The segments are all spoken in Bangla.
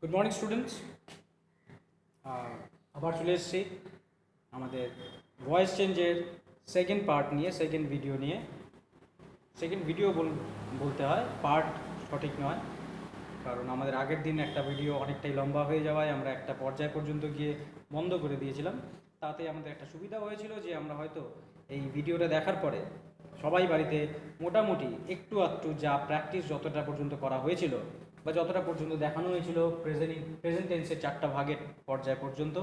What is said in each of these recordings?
গুড মর্নিং স্টুডেন্টস, আবার চলে এসেছি আমাদের ভয়েস চেঞ্জের সেকেন্ড পার্ট নিয়ে, সেকেন্ড ভিডিও বলতে হয়, পার্ট সঠিক নয়, কারণ আমাদের আগের দিন একটা ভিডিও অনেকটাই লম্বা হয়ে যাওয়ায় আমরা একটা পর্যায় পর্যন্ত গিয়ে বন্ধ করে দিয়েছিলাম। তাতে আমাদের একটা সুবিধা হয়েছিল যে আমরা হয়তো এই ভিডিওটা দেখার পরে সবাই বাড়িতে মোটামুটি একটু আধটু যা প্র্যাকটিস যতটা পর্যন্ত করা হয়েছিল বা যতটা পর্যন্ত দেখানো হয়েছিল প্রেজেন্ট টেন্সের 4টা ভাগের পর্যায় পর্যন্ত,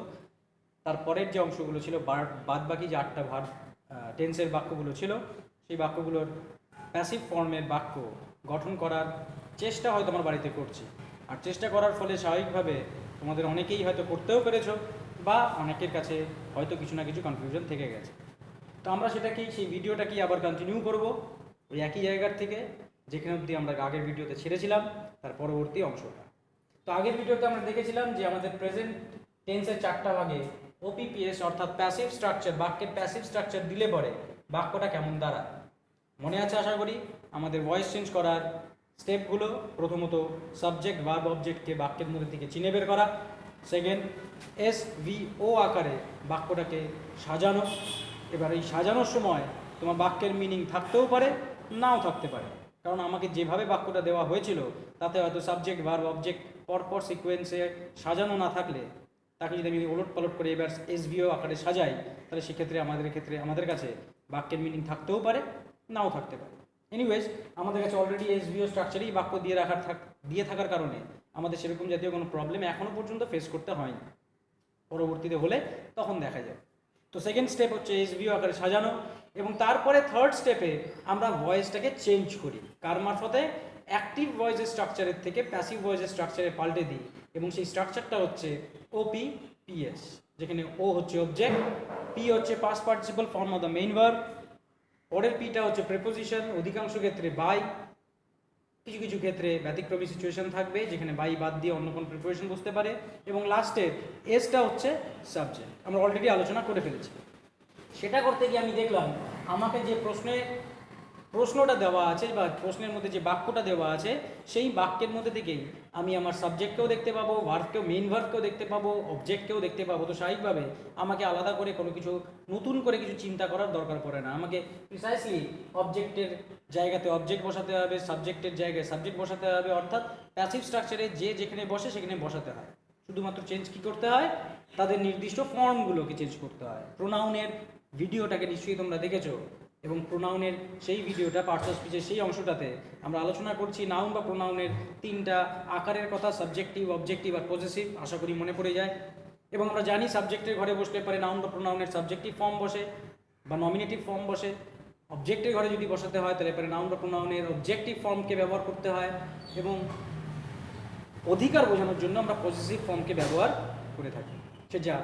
তারপরের যে অংশগুলো ছিল বাদ বাকি যে 8টা ভাগ টেন্সের বাক্যগুলো ছিল, সেই বাক্যগুলোর প্যাসিভ ফর্মের বাক্য গঠন করার চেষ্টা হয়তো আমার বাড়িতে করছি। আর চেষ্টা করার ফলে স্বাভাবিকভাবে তোমাদের অনেকেই হয়তো করতেও পেরেছো বা অনেকের কাছে হয়তো কিছু না কিছু কনফিউশন থেকে গেছে। তো আমরা সেই ভিডিওটাকেই আবার কন্টিনিউ করব ওই একই জায়গার থেকে যেখানে অবধি আমরা আগের ভিডিওতে ছেড়েছিলাম, তার পরবর্তী অংশটা। তো আগের ভিডিওতে আমরা দেখেছিলাম যে আমাদের প্রেজেন্ট টেন্সের 4টা ভাগে ওপিপিএস অর্থাৎ প্যাসিভ স্ট্রাকচার, বাক্যের প্যাসিভ স্ট্রাকচার দিলে পরে বাক্যটা কেমন দাঁড়ায়। মনে আছে আশা করি আমাদের ভয়েস চেঞ্জ করার স্টেপগুলো: প্রথমত সাবজেক্ট ভার্ব অবজেক্টকে বাক্যের মধ্যে থেকে চিনে বের করা, সেকেন্ড SVO আকারে বাক্যটাকে সাজানো। এবার এই সাজানোর সময় তোমার বাক্যের মিনিং থাকতেও পারে, নাও থাকতে পারে, কারণ আমাকে যেভাবে বাক্যটা দেওয়া হয়েছিল তাতে হয়তো সাবজেক্ট ভার্ব অবজেক্ট পরপর সিকোয়েন্সে সাজানো না থাকলে, তাকে যদি আমি ওলট পালট করে এবার SVO আকারে সাজাই, তাহলে সেক্ষেত্রে আমাদের কাছে বাক্যের মিনিং থাকতেও পারে, নাও থাকতে পারে। এনিওয়েজ, আমাদের কাছে অলরেডি SVO স্ট্রাকচারেই বাক্য দিয়ে থাকার কারণে আমাদের সেরকম জাতীয় কোনো প্রবলেম এখনও পর্যন্ত ফেস করতে হয়নি। পরবর্তীতে হলে তখন দেখা যাবে। তো সেকেন্ড স্টেপ হচ্ছে SVO আকারে সাজানো, এবং তারপরে থার্ড স্টেপে আমরা ভয়েসটাকে চেঞ্জ করি। কার মারফতে? অ্যাক্টিভ ভয়েসের স্ট্রাকচারের থেকে প্যাসিভ ভয়েসের স্ট্রাকচারে পাল্টে দিই, এবং সেই স্ট্রাকচারটা হচ্ছে OPPS, যেখানে O হচ্ছে অবজেক্ট, P হচ্ছে past participle form of the main verb, পরের পিটা হচ্ছে প্রিপোজিশন, অধিকাংশ ক্ষেত্রে বাই, কিছু কিছু ক্ষেত্রে ব্যতিক্রমী সিচুয়েশন থাকবে যেখানে বাই বাদ দিয়ে অন্য কোনো প্রিপারেশন বসতে পারে, এবং লাস্টে এসটা হচ্ছে সাবজেক্ট। আমরা অলরেডি আলোচনা করে ফেলেছি। সেটা করতে গিয়ে আমি দেখলাম আমাকে যে প্রশ্নটা দেওয়া আছে বা প্রশ্নের মধ্যে যে বাক্যটা দেওয়া আছে, সেই বাক্যের মধ্যে থেকেই আমি আমার সাবজেক্টকেও দেখতে পাবো, ভার্বকেও, মেইন ভার্বকেও দেখতে পাবো, অবজেক্টকেও দেখতে পাবো। তো স্বাভাবিকভাবে আমাকে আলাদা করে কোনো কিছু নতুন করে কিছু চিন্তা করার দরকার পড়ে না। আমাকে প্রিসাইসলি অবজেক্টের জায়গাতে অবজেক্ট বসাতে হবে, সাবজেক্টের জায়গায় সাবজেক্ট বসাতে হবে, অর্থাৎ প্যাসিভ স্ট্রাকচারে যে যেখানে বসে সেখানে বসাতে হয়। শুধুমাত্র চেঞ্জ কী করতে হয়? তাদের নির্দিষ্ট ফর্মগুলোকে চেঞ্জ করতে হয়। প্রোনাউনের ভিডিওটাকে নিশ্চয়ই তোমরা দেখেছো, এবং প্রোনাউনের সেই ভিডিওটা, পার্টস অফ স্পিচের সেই অংশটাতে আমরা আলোচনা করছি নাউন বা প্রোনাউনের 3টা আকারের কথা: সাবজেক্টিভ, অবজেক্টিভ আর পজেসিভ। আশা করি মনে পড়ে যায়। এবং আমরা জানি সাবজেক্টের ঘরে বসলে পরে নাউন বা প্রোনাউনের সাবজেক্টিভ ফর্ম বসে বা নমিনেটিভ ফর্ম বসে। অবজেক্টের ঘরে যদি বসাতে হয় তাহলে পরে নাউন বা প্রোনাউনের অবজেক্টিভ ফর্মকে ব্যবহার করতে হয়, এবং অধিকার বোঝানোর জন্য আমরা পজেসিভ ফর্মকে ব্যবহার করে থাকি। সে যা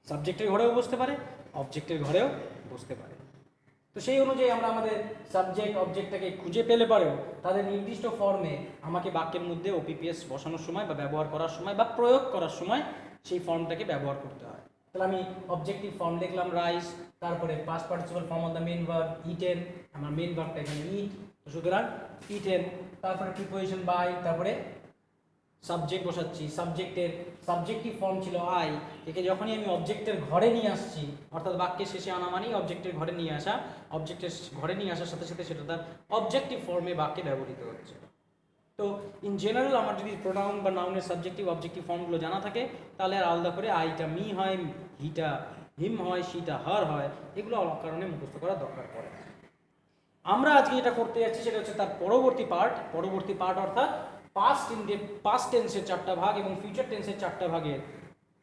সাবজেক্টের ঘরেও বসতে পারে, অবজেক্টের ঘরেও বসতে পারে। তো সেই অনুযায়ী আমরা আমাদের সাবজেক্ট অবজেক্টটাকে খুঁজে পেলে পরেও তাদের নির্দিষ্ট ফর্মে আমাকে বাক্যের মধ্যে OPPS বসানোর সময় বা ব্যবহার করার সময় বা প্রয়োগ করার সময় সেই ফর্মটাকে ব্যবহার করতে হয়। তাহলে আমি অবজেক্টিভ ফর্ম লিখলাম রাইস, তারপরে past participle form of the main verb eaten, আমার মেইন ভার্বটা এখানে ইট, সুতরাং ইটেন, তারপরে প্রিপোজিশন বাই, তারপরে সাবজেক্ট বসাচ্ছি। সাবজেক্টিভ ফর্ম ছিল আই, একে যখনই আমি অবজেক্টের ঘরে নিয়ে আসছি, অর্থাৎ বাক্যের শেষে আনা মানেই অবজেক্টের ঘরে নিয়ে আসা, অবজেক্টের ঘরে নিয়ে আসার সাথে সাথে সেটা তার অবজেক্টিভ ফর্মে বাক্যে ব্যবহৃত হচ্ছে। তো ইন জেনারেল আমার যদি প্রোনাউন বা নাউনের সাবজেক্টিভ অবজেক্টিভ ফর্মগুলো জানা থাকে, তাহলে আর আলাদা করে আইটা মি হয়, হিটা হিম হয়, সিটা হার হয়, এগুলো কারণে মুখস্থ করার দরকার পড়ে। আমরা আজকে যেটা করতে যাচ্ছি সেটা হচ্ছে তার পরবর্তী পার্ট, অর্থাৎ পাস্ট টেন্সের 4টা ভাগ এবং ফিউচার টেন্সের 4টা ভাগের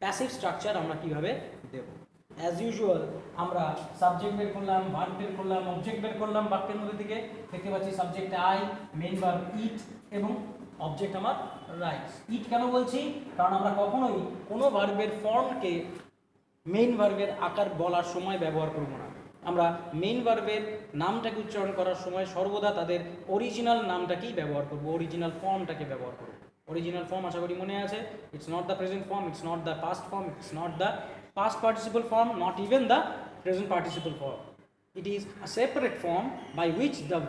প্যাসিভ স্ট্রাকচার আমরা কীভাবে দেব। অ্যাজ ইউজুয়াল আমরা সাবজেক্ট বের করলাম, ভার্ব বের করলাম, অবজেক্ট বের করলাম। বাক্যের মধ্যে থেকে দেখতে পাচ্ছি সাবজেক্ট আই, মেইন ভার্ব ইট এবং অবজেক্ট আমার রাইস। ইট কেন বলছি? কারণ আমরা কখনোই কোনো ভার্বের ফর্মকে মেইন ভার্বের আকার বলার সময় ব্যবহার করব না। আমরা মেইন ভার্বের নামটাকে উচ্চারণ করার সময় সর্বদা তাদের অরিজিনাল নামটাকেই ব্যবহার করব, অরিজিনাল ফর্মটাকে ব্যবহার করব। অরিজিনাল ফর্ম আশা করি মনে আছে, it's not the present form, it's not the past form, it's not the past participle form, not even the present participle form. It is a separate form by which the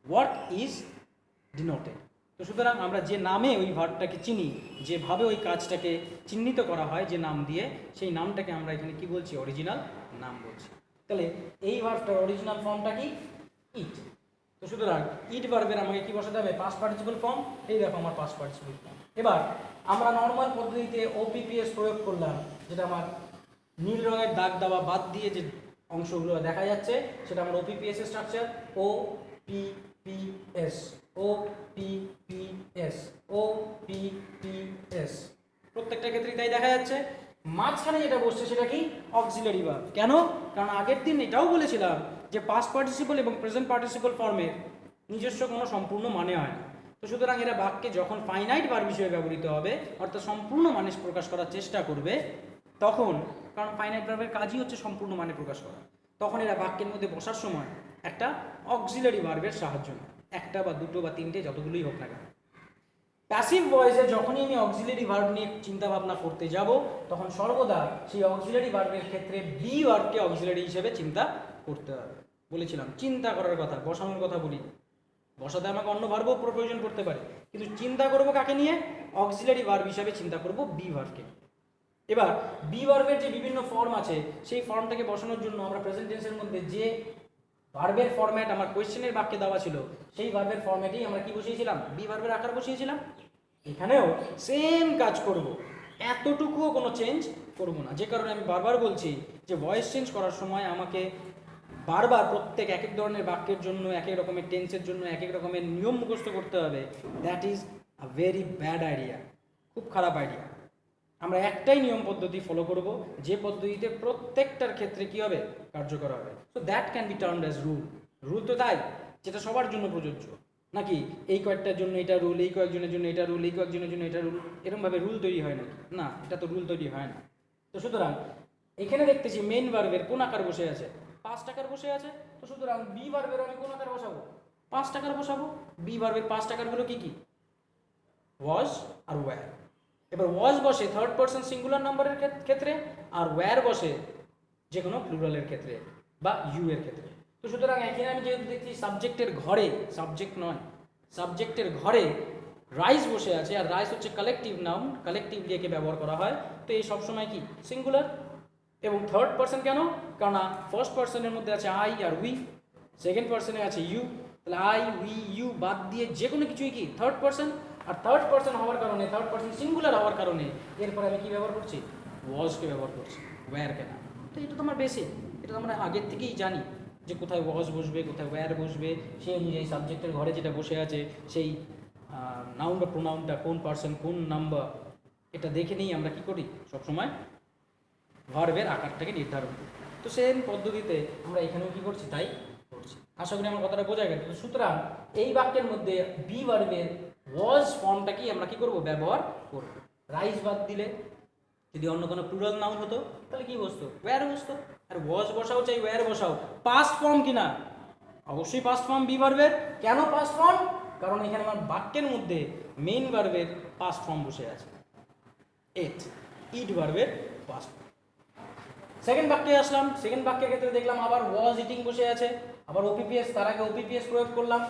work is denoted. তো সুতরাং আমরা যে নামে ওই ভার্বটাকে চিনি, যেভাবে ওই কাজটাকে চিহ্নিত করা হয় যে নাম দিয়ে, সেই নামটাকে আমরা এখানে কি বলছি? অরিজিনাল নাম বলছি। তাহলে এই ভার্বটার অরিজিনাল ফর্মটা কি? ইট। তো সুতরাং ইট ভার্বের আমাকে কি বসাতে হবে? Past participle form. এই দেখো আমার পাস্ট পার্টিসিপল ফর্ম। এবার আমরা নর্মাল পদ্ধতিতে ওপিপিএস প্রয়োগ করলাম, যেটা আমার নীল রঙের দাগ দেওয়া বাদ দিয়ে যে অংশগুলো দেখা যাচ্ছে সেটা আমার ওপিপিএস এর structure. O P P S, O P P S, O P P S, প্রত্যেকটা ক্ষেত্রেই তাই দেখা যাচ্ছে। মাঝখানে যেটা বসছে সেটা কি? Auxiliary verb. কেন? কারণ আগের দিন এটাও বলেছিলাম যে পাস্ট পার্টিসিপল এবং প্রেজেন্ট পার্টিসিপল ফর্মের নিজস্ব কোনো সম্পূর্ণ মানে হয় না। তো সুতরাং এরা বাক্যে যখন ফাইনাইট ভার্ব হিসেবে ব্যবহৃত হবে, অর্থাৎ সম্পূর্ণ মানে প্রকাশ করার চেষ্টা করবে, তখন, কারণ ফাইনাইট ভার্বের কাজই হচ্ছে সম্পূর্ণ মানে প্রকাশ করা, তখন এরা বাক্যের মধ্যে বসার সময় একটা অক্সিলারি ভার্বের সাহায্য নেয়, একটা বা দুটো বা তিনটে, যতগুলোই হোক না কেন। প্যাসিভ ভয়েসে যখনই আমি অক্সিলারি ভার্ব নিয়ে চিন্তা ভাবনা করতে যাব, তখন সর্বদা সেই অক্সিলারি ভার্বের ক্ষেত্রে বি ভার্বকে অক্সিলারি হিসেবে চিন্তা করতে হবে। বলেছিলাম চিন্তা করার কথা, বসানোর কথা বলি। বসাতে আমাকে অন্য ভার্বও প্রয়োজন পড়তে পারে, কিন্তু চিন্তা করব কাকে নিয়ে? অক্সিলারি ভার্ব হিসেবে চিন্তা করব বি ভার্বকে। এবার বি ভার্বের যে বিভিন্ন ফর্ম আছে, সেই ফর্মটাকে বসানোর জন্য আমরা প্রেজেন্ট টেন্সের মধ্যে যে ভার্বের ফরম্যাট আমার কোয়েশ্চেনের বাক্যে দেওয়া ছিল, সেই ভার্বের ফরম্যাটেই আমরা কি বসিয়েছিলাম? বি ভার্বের আকার বসিয়েছিলাম। এখানেও সেম কাজ করব, এতটুকুও কোনো চেঞ্জ করব না। যে কারণে আমি বারবার বলছি যে ভয়েস চেঞ্জ করার সময় আমাকে বারবার প্রত্যেক এক এক ধরনের বাক্যের জন্য, এক এক রকমের টেন্সের জন্য এক এক রকমের নিয়ম মুখস্থ করতে হবে। That is a very bad idea, খুব খারাপ আইডিয়া। আমরা একটাই নিয়ম পদ্ধতি ফলো করব, যে পদ্ধতিতে প্রত্যেকটার ক্ষেত্রে কি হবে? কার্যকর হবে। So that can be termed as rule. Rule তো তাই, যেটা সবার জন্য প্রযোজ্য, নাকি এই কয়েকটার জন্য এটা রুল, এই কয়েকজনের জন্য এটা রুল, এই কয়েকজনের জন্য এটা রুল, এরকমভাবে রুল তৈরি হয় নাকি? না, এটা তো রুল তৈরি হয় না। তো সুতরাং এখানে দেখতেছি মেইন ভার্বের কোন আকার বসে আছে? পাস্ট আকার বসে আছে। তো সুতরাং বি ভার্বের আমি কোন আকার বসাবো? পাস্ট আকার বসাবো। বি ভার্বের পাস্ট আকারগুলো কি কি? ওয়াজ আর ওয়্যার। এবার ওয়াজ বসে থার্ড পারসন সিঙ্গুলার নাম্বারের ক্ষেত্রে, আর ওয়্যার বসে যে কোনো প্লুরালের ক্ষেত্রে বা ইউ এর ক্ষেত্রে। তো সুতরাং এখানে আমি যেহেতু দেখছি সাবজেক্টের ঘরে, সাবজেক্ট নয়, সাবজেক্টের ঘরে রাইস বসে আছে, আর রাইস হচ্ছে কালেকটিভ নাউন, কালেকটিভলি একে ব্যবহার করা হয়। তো এই সবসময় কি? সিঙ্গুলার। এবং থার্ড পারসন কেন? কারণ ফার্স্ট পারসনের মধ্যে আছে আই আর উই, সেকেন্ড পারসনে আছে ইউ, তাহলে আই উই ইউ বাদ দিয়ে যে কোনো কিছুই কি? Third person. আর থার্ড পারসন হওয়ার কারণে, থার্ড পারসন সিঙ্গুলার হওয়ার কারণে এরপরে আমি কি ব্যবহার করছি? ওয়াজকে ব্যবহার করছি, ওয়্যারকে না। তো এটা তো আমার বেসিক, এটা তো আমরা আগের থেকেই জানি যে কোথায় ওয়াজ বসবে, কোথায় ওয়্যার বসবে, সেই অনুযায়ী সাবজেক্টের ঘরে যেটা বসে আছে সেই নাউন বা প্রোনাউনটা কোন পারসন কোন নাম্বার, এটা দেখে নিয়েই আমরা কি করি? সবসময় ভার্বের আকারটাকে নির্ধারণ করি। তো সেম পদ্ধতিতে আমরা এখানেও কি করছি? তাই করছি। আশা করি আমার কথাটা বোঝা গেছে। সুতরাং এই বাক্যের মধ্যে বি ভার্বের ওয়াজ ফর্মটাকেই আমরা কি করব? ব্যবহার করব। রাইস বাদ দিলে যদি অন্য কোনো প্লুরাল নাউন হতো তাহলে কি বসতো? ওয়্যার বসতো। আর ওয়াজ বসাও চাই ওয়্যার বসাও, পাস্ট ফর্ম কিনা? অবশ্যই পাস্ট ফর্ম বি ভার্বের। কেন পাস্ট ফর্ম? কারণ এখানে আমার বাক্যের মধ্যে মেইন ভার্বের পাস্ট ফর্ম বসে আছে, ইট ভার্বের পাস্ট। সেকেন্ড বাক্যে আসলাম, সেকেন্ড বাক্যের ক্ষেত্রে দেখলাম আবার ওয়াজ ইটিং বসে আছে, আবার ওপিপিএস, তার আগে ওপিপিএস প্রয়োগ করলাম।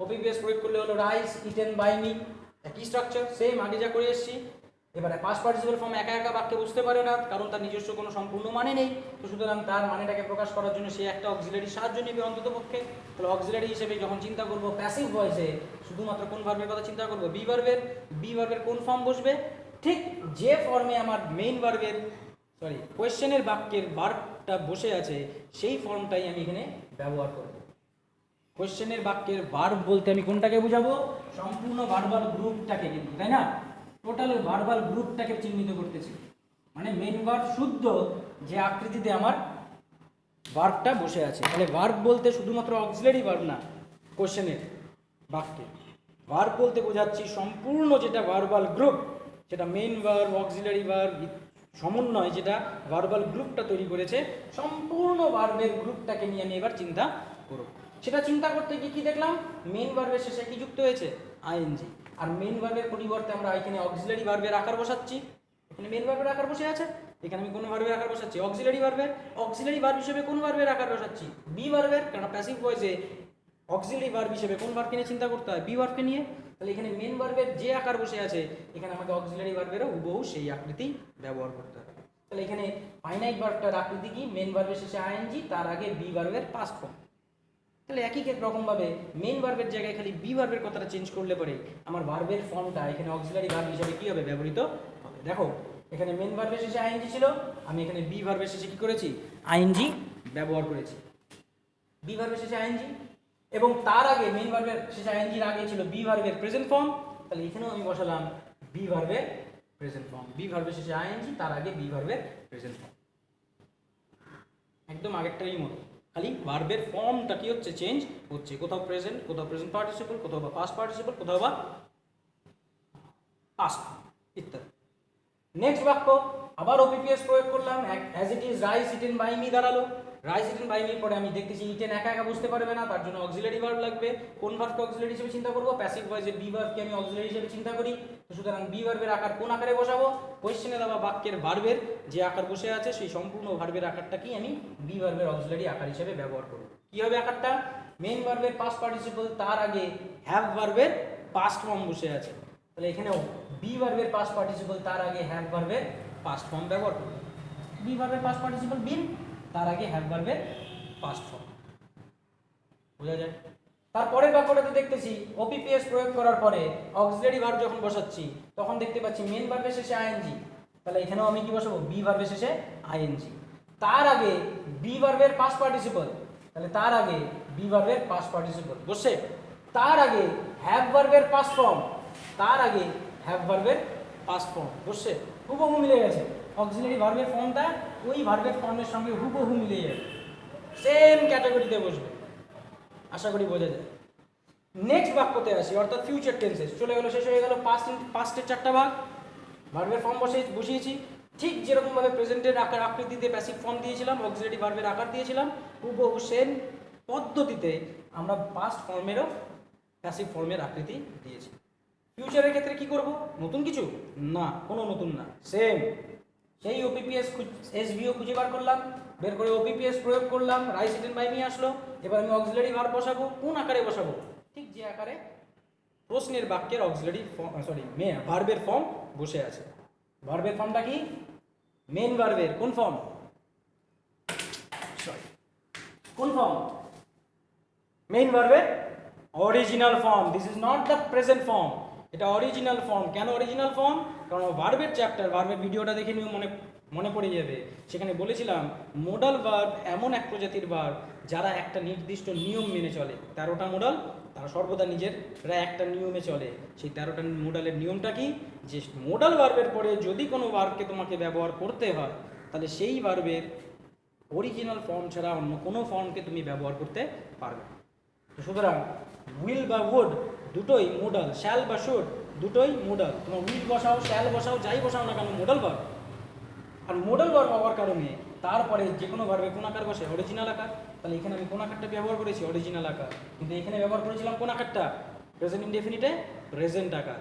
ওপিপিএস প্রয়োগ করলে হলো রাইস ইটেন বাই মি, একই স্ট্রাকচার, সেম আগে যা করে এসেছি। এবারে পাস্ট পার্টিসিপল ফর্ম একা একা বাক্যে বুঝতে পারে না, কারণ তার নিজস্ব কোনো সম্পূর্ণ মানে নেই। তো সুতরাং তার মানেটাকে প্রকাশ করার জন্য সে একটা অক্সিলারি সাহায্য নেবে অন্তত পক্ষে। তাহলে অক্সিলারি হিসেবে যখন চিন্তা করব প্যাসিভ ভয়েসে, শুধুমাত্র কোন ভার্বের কথা চিন্তা করব? বি ভার্বের। বি ভার্বের কোন ফর্ম বসবে? ঠিক যে ফর্মে আমার মেইন ভার্বের কোয়েশ্চেনের বাক্যের ভার্বটা বসে আছে, সেই ফর্মটাই আমি এখানে ব্যবহার করব। কোয়েশ্চেনের বাক্যের ভার্ব বলতে আমি কোনটাকে বোঝাবো? সম্পূর্ণ ভার্বাল গ্রুপটাকে, কিন্তু তাই না? টোটাল ভার্বাল গ্রুপটাকে চিহ্নিত করতেছি। মানে মেইন ভার্ব শুদ্ধ যে আকৃতিতে আমার ভার্বটা বসে আছে। তাহলে ভার্ব বলতে শুধুমাত্র অক্সিলারি ভার্ব না কোয়েশ্চেনের বাক্যে। ভার্ব বলতে বোঝাচ্ছি সম্পূর্ণ যেটা ভার্বাল গ্রুপ, সেটা মেইন ভার্ব, অক্সিলারি ভার্ব সমন্বয় যেটা ভার্বাল গ্রুপটা তৈরি করেছে, সম্পূর্ণ ভার্বের গ্রুপটাকে নিয়ে আমি এবার চিন্তা করব। সেটা চিন্তা করতে গিয়ে কি দেখলাম? মেইন ভার্বের শেষে কি যুক্ত হয়েছে? আইএনজি। আর মেইন ভার্বের পরিবর্তে আমরা এখানে অক্সিলারি ভার্বের আকার বসাচ্ছি। এখানে মেইন ভার্বের আকার বসে আছে, এখানে আমি কোন ভার্বের আকার বসাচ্ছি? অক্সিলারি ভার্বের। অক্সিলারি ভার্ব হিসেবে কোন ভার্বের আকার বসাচ্ছি? বি ভার্বের। কারণ প্যাসিভ ভয়েসে অক্সিলারি ভার্ব হিসেবে কোন ভার্বকে নিয়ে চিন্তা করতে হয়? বি ভার্বকে নিয়ে। তাহলে এখানে মেন ভার্বের যে আকার বসে আছে এখানে আমাকে অক্সিলারি ভার্বেরও হুবহু সেই আকৃতি ব্যবহার করতে হবে। তাহলে এখানে ফাইনাইট ভার্বটার আকৃতি কি? মেন ভার্বের শেষে আইএনজি, তার আগে বি ভার্বের পাস্ট ফর্ম। তাহলে একই রকমভাবে মেন ভার্বের জায়গায় খালি বি ভার্বের কথাটা চেঞ্জ করলে পরে আমার ভার্বের ফর্মটা এখানে অক্সিলারি ভার্ব হিসেবে কি হবে? ব্যবহৃত হবে। দেখো এখানে মেন ভার্বের শেষে আইএনজি ছিল, আমি এখানে বি ভার্বের শেষে কি করেছি? আইএনজি ব্যবহার করেছি। বি ভার্বের শেষে আইএনজি এবং তার আগে মেন ভার্বের শেষে আইএনজির আগে ছিল বি ভার্বের প্রেজেন্ট ফর্ম। তাহলে এখানেও আমি বসালাম বি ভার্বের প্রেজেন্ট ফর্ম। বি ভার্বের শেষে আইএনজি, তার আগে বি ভার্বের প্রেজেন্ট ফর্ম। একদম আগেরটারই মতো, খালি ভার্বের ফর্মটা কি হচ্ছে? চেঞ্জ হচ্ছে। কোথাও প্রেজেন্ট, কোথাও প্রেজেন্ট পার্টিসিপল, কোথাও বা পাস্ট পার্টিসিপল, কোথাও বা পাস্ট ইত্যাদি। নেক্সট বাক্য আবার ওপিপিএস প্রয়োগ করলাম। As it is rice eaten by me দাঁড়ালো। রাইস ইটেন বাই মি পরে আমি দেখতেছি ইটেন একা একা বুঝতে পারবে না, তার জন্য অক্সিলারি ভার্ব লাগবে। কোন ভার্বকে অক্সিলারি হিসেবে চিন্তা করব? প্যাসিভ ভয়েসে বি ভার্বকে আমি অক্সিলারি হিসেবে চিন্তা করি। তো সুতরাং বি ভার্বের আকার কোন আকারে বসাবো? কোয়েশ্চেনে দেওয়া বাক্যের ভার্বের যে আকার বসে আছে সেই সম্পূর্ণ ভার্বের আকারটা কি আমি বি ভার্বের অক্সিলারি আকার হিসেবে ব্যবহার করব। কি হবে আকারটা? মেন ভার্বের পাস্ট পার্টিসিপল, তার আগে হ্যাভ ভার্বের পাস্ট ফর্ম বসে আছে। তাহলে এখানেও বি ভার্বের পাস্ট পার্টিসিপল, তার আগে হ্যাভ ভার্বের পাস্ট ফর্ম ব্যবহার করব। বি ভার্বের পাস্ট পার্টিসিপল বিন, তার আগে হ্যাভ ভার্বের পাস্ট ফর্ম। বোঝা যায়? তারপরের বাক্যটাতে দেখতেছি ওপিপিএস প্রয়োগ করার পরে অক্সিলারি ভার্ব যখন বসাচ্ছি তখন দেখতে পাচ্ছি মেন ভার্বের শেষে আইএনজি। তাহলে এখানেও আমি কি বসাবো? বি ভার্বের শেষে আইএনজি, তার আগে বি ভার্বের পাস্ট পার্টিসিপল। তাহলে তার আগে বি ভার্বের পাস্ট পার্টিসিপল বসে, তার আগে হ্যাভ ভার্বের পাস্ট ফর্ম, তার আগে হ্যাভ ভার্বের পাস্ট ফর্ম বসে। হুবহু মিলে গেছে। অক্সিলারি ভার্বের ফর্মটা ওই ভার্বের ফর্মের সঙ্গে হুবহু মিলে যাবে, সেম ক্যাটাগরিতে বসবে। আশা করি বোঝা যায়। নেক্সট বাক্যতে আসি, অর্থাৎ ফিউচার টেন্সেস। চলে গেল, শেষ হয়ে গেল পাস্টের চারটা ভাগ। ভার্বের ফর্ম বসিয়েছি, ঠিক যেরকমভাবে প্রেজেন্টের আকার আকৃতিতে প্যাসিভ ফর্ম দিয়েছিলাম, অক্সিলারি ভার্বের আকার দিয়েছিলাম, হুবহু সেম পদ্ধতিতে আমরা পাস্ট ফর্মেরও প্যাসিভ ফর্মের আকৃতি দিয়েছি। ফিউচারের ক্ষেত্রে কি করব? নতুন কিছু না, কোনো নতুন না, সেম সেই ওপিপিএস এসভিও খুঁজে বার করলাম, বের করে ওপিপিএস প্রয়োগ করলাম, রাইস ইটেন বাই মি আসলো। এবার আমি অক্সিলারি ভার্ব বসাবো। কোন আকারে বসাবো? ঠিক যে আকারে প্রশ্নের বাক্যের অক্সিলারি ভার্বের ফর্ম বসে আছে। ভার্বের ফর্মটা কি? মেন ভার্বের কোন ফর্ম? কোন ফর্ম? মেন ভার্বের original form. This is not the present form, এটা অরিজিনাল ফর্ম। কেন অরিজিনাল ফর্ম? কারণ ভার্বের চ্যাপ্টার, ভার্বের ভিডিওটা দেখে নিয়ে মনে পড়ে যাবে। সেখানে বলেছিলাম মোডাল ভার্ব এমন এক প্রজাতির ভার্ব যারা একটা নির্দিষ্ট নিয়ম মেনে চলে। 13টা মোডাল, তারা সর্বদা নিজেরা একটা নিয়মে চলে। সেই 13টা মোডালের নিয়মটা কি? যে মোডাল ভার্বের পরে যদি কোনো ভার্বকে তোমাকে ব্যবহার করতে হয় তাহলে সেই ভার্বের অরিজিনাল ফর্ম ছাড়া অন্য কোনো ফর্মকে তুমি ব্যবহার করতে পারবে না। সুতরাং উইল বা উড দুটোই মোডাল, শ্যাল বা শুড দুটোই মোডাল। তোমার উইল বসাও, শ্যাল বসাও, যাই বসাও না কেন মোডাল ভার্ব। আর মোডাল ভার্ব হওয়ার কারণে তারপরে যে কোনো ভার্বে কোন আকার বসে? অরিজিনাল আকার। তাহলে এখানে আমি কোন আকারটা ব্যবহার করেছি? অরিজিনাল আকার। কিন্তু এখানে ব্যবহার করেছিলাম কোন আকারটা? প্রেজেন্ট ইনডেফিনিটে প্রেজেন্ট আকার।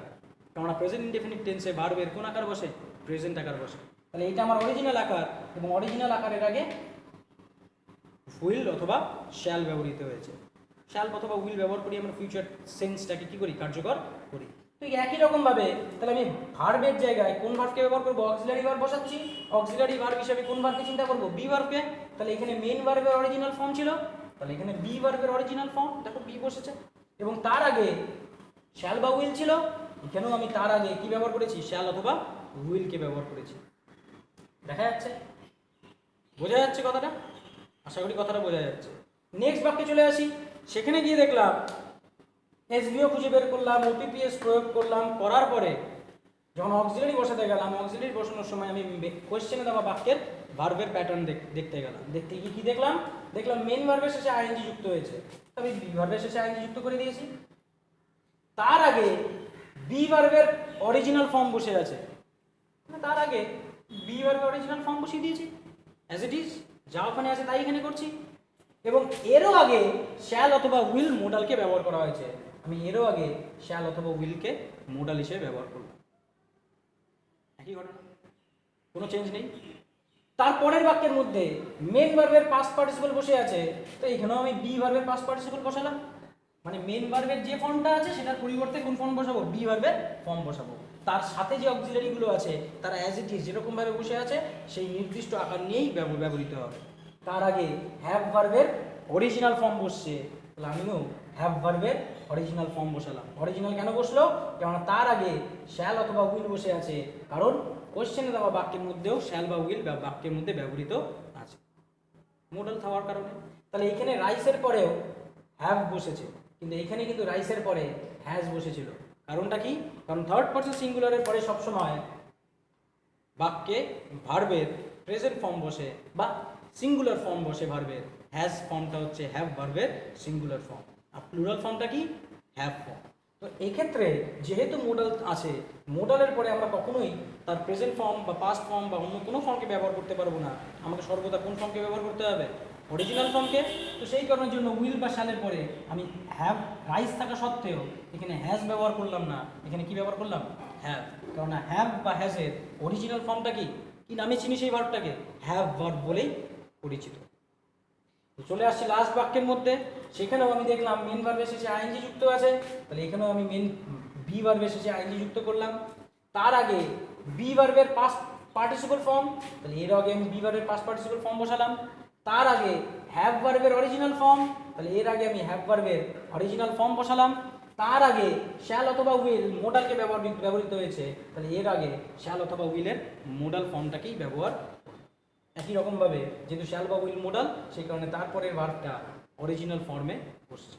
কারণ প্রেজেন্ট ইনডেফিনিট টেন্সে ভার্বের কোন আকার বসে? প্রেজেন্ট আকার বসে। তাহলে এটা আমার অরিজিনাল আকার, এবং অরিজিনাল আকারের আগে উইল অথবা শ্যাল ব্যবহৃত হয়েছে। শ্যাল অথবা উইল ব্যবহার করি আমরা ফিউচার সেন্সটাকে কি করি? কার্যকর করি। তো একই রকমভাবে তাহলে আমি ভার্বের জায়গায় কোন ভার্বকে ব্যবহার করবো? অক্সিলারি ভার্ব বসাচ্ছি। অক্সিলারি ভার্ব হিসেবে কোন ভার্বকে চিন্তা করবো? বি ভার্বকে। তাহলে এখানে মেন ভার্বের অরিজিনাল ফর্ম ছিল, তাহলে এখানে বি ভার্বের অরিজিনাল ফর্ম, দেখো বি বসেছে। এবং তার আগে শ্যাল বা উইল ছিল, এখানেও আমি তার আগে কি ব্যবহার করেছি? শ্যাল অথবা উইলকে ব্যবহার করেছি। দেখা যাচ্ছে? বোঝা যাচ্ছে কথাটা? আশা করি কথাটা বোঝা যাচ্ছে। নেক্সট বাক্যে চলে আসি। সেখানে গিয়ে দেখলাম এসভিও খুঁজে বের করলাম, ওপিপিএস প্রয়োগ করলাম, করার পরে যখন অক্সিলারি বসাতে গেলাম, অক্সিলারি বসানোর সময় আমি কোয়েশ্চেনে দেওয়া বাক্যের ভার্বের প্যাটার্ন দেখতে গেলাম। দেখতে গিয়ে কি দেখলাম? দেখলাম মেন ভার্বের শেষে আইএনজি যুক্ত হয়েছে, আমি বি ভার্বের শেষে আইএনজি যুক্ত করে দিয়েছি। তার আগে বি ভার্বের অরিজিনাল ফর্ম বসে আছে, তার আগে বি ভার্বের অরিজিনাল ফর্ম বসিয়ে দিয়েছি অ্যাজ ইট ইজ, যা ওখানে আছে তাই এখানে করছি। এবং এরও আগে শ্যাল অথবা উইল মোডালকে ব্যবহার করা হয়েছে, আমি এরও আগে শ্যাল অথবা উইলকে মোডাল হিসেবে ব্যবহার করব। একই ঘটনা, কোনো চেঞ্জ নেই। তারপরের বাক্যের মধ্যে মেন ভার্বের পাস্ট পার্টিসিপল বসে আছে, তো এখানেও আমি বি ভার্বের পাস্ট পার্টিসিপল বসালাম, মানে মেইন ভার্বের যে ফর্মটা আছে সেটার পরিবর্তে কোন ফর্ম বসাবো, বি ভার্বের ফর্ম বসাবো। তার সাথে যে অক্সিলারিগুলো আছে তারা অ্যাজ ইট ইজ যেরকমভাবে বসে আছে সেই নির্দিষ্ট আকার নিয়েই ব্যবহৃত হবে। তার আগে হ্যাভ ভার্বের অরিজিনাল ফর্ম বসছে, তাহলে আমিও হ্যাভ ভার্বের অরিজিনাল ফর্ম বসালাম। অরিজিনাল কেন বসলো, কেননা তার আগে শ্যাল অথবা উইল বসে আছে, কারণ কোশ্চেনে দেওয়া বাক্যের মধ্যেও শ্যাল বা উইল বাক্যের মধ্যে ব্যবহৃত আছে মোডাল থাকার কারণে। তাহলে এখানে রাইসের পরেও হ্যাভ বসেছে, কিন্তু এখানে কিন্তু রাইসের পরে হ্যাজ বসেছিল। কারণটা কি, কারণ থার্ড পারসন সিঙ্গুলারের পরে সবসময় বাক্যে ভার্বের প্রেজেন্ট ফর্ম বসে বা সিঙ্গুলার ফর্ম বসে ভার্বের। হ্যাজ ফর্মটা হচ্ছে হ্যাভ ভার্বের সিঙ্গুলার ফর্ম, আর প্লুরাল ফর্মটা কি, হ্যাভ ফর্ম। তো এক্ষেত্রে যেহেতু মোডাল আছে, মোডালের পরে আমরা কখনোই তার প্রেজেন্ট ফর্ম বা পাস্ট ফর্ম বা অন্য কোনো ফর্মকে ব্যবহার করতে পারবো না, আমাকে সর্বদা কোন ফর্মকে ব্যবহার করতে হবে, অরিজিনাল ফর্মকে। তো সেই কারণের জন্য উইল বা শ্যালের পরে আমি হ্যাভ রাইস থাকা সত্ত্বেও এখানে হ্যাজ ব্যবহার করলাম না, এখানে কি ব্যবহার করলাম, হ্যাভ। কারণ হ্যাভ বা হ্যাজের অরিজিনাল ফর্মটা কি, কি নামে চিনি সেই ভার্বটাকে, হ্যাভ ভার্ব বলেই পরিচিত। তো চলে আসছি লাস্ট বাক্যের মধ্যে, সেখানেও আমি দেখলাম মেন ভার্বের শেষে আইএনজি যুক্ত আছে, তাহলে এখানেও আমি মেন বি ভার্বের শেষে আইএনজি যুক্ত করলাম। তার আগে বি ভার্বের পাস্ট পার্টিসিপল ফর্ম, তাহলে এর আগে আমি বি ভার্বের পাস্ট পার্টিসিপল ফর্ম বসালাম। তার আগে হ্যাভ ভার্বের অরিজিনাল ফর্ম, তাহলে এর আগে আমি হ্যাভ ভার্বের অরিজিনাল ফর্ম বসালাম। তার আগে শ্যাল অথবা উইল মোডালকে ব্যবহৃত হয়েছে, তাহলে এর আগে শ্যাল অথবা উইলের মোডাল ফর্মটাকেই ব্যবহার। একই রকমভাবে যেহেতু শ্যাল বা উইল মোডাল, সেই কারণে তারপরের ভার্বটা অরিজিনাল ফর্মে বসছে।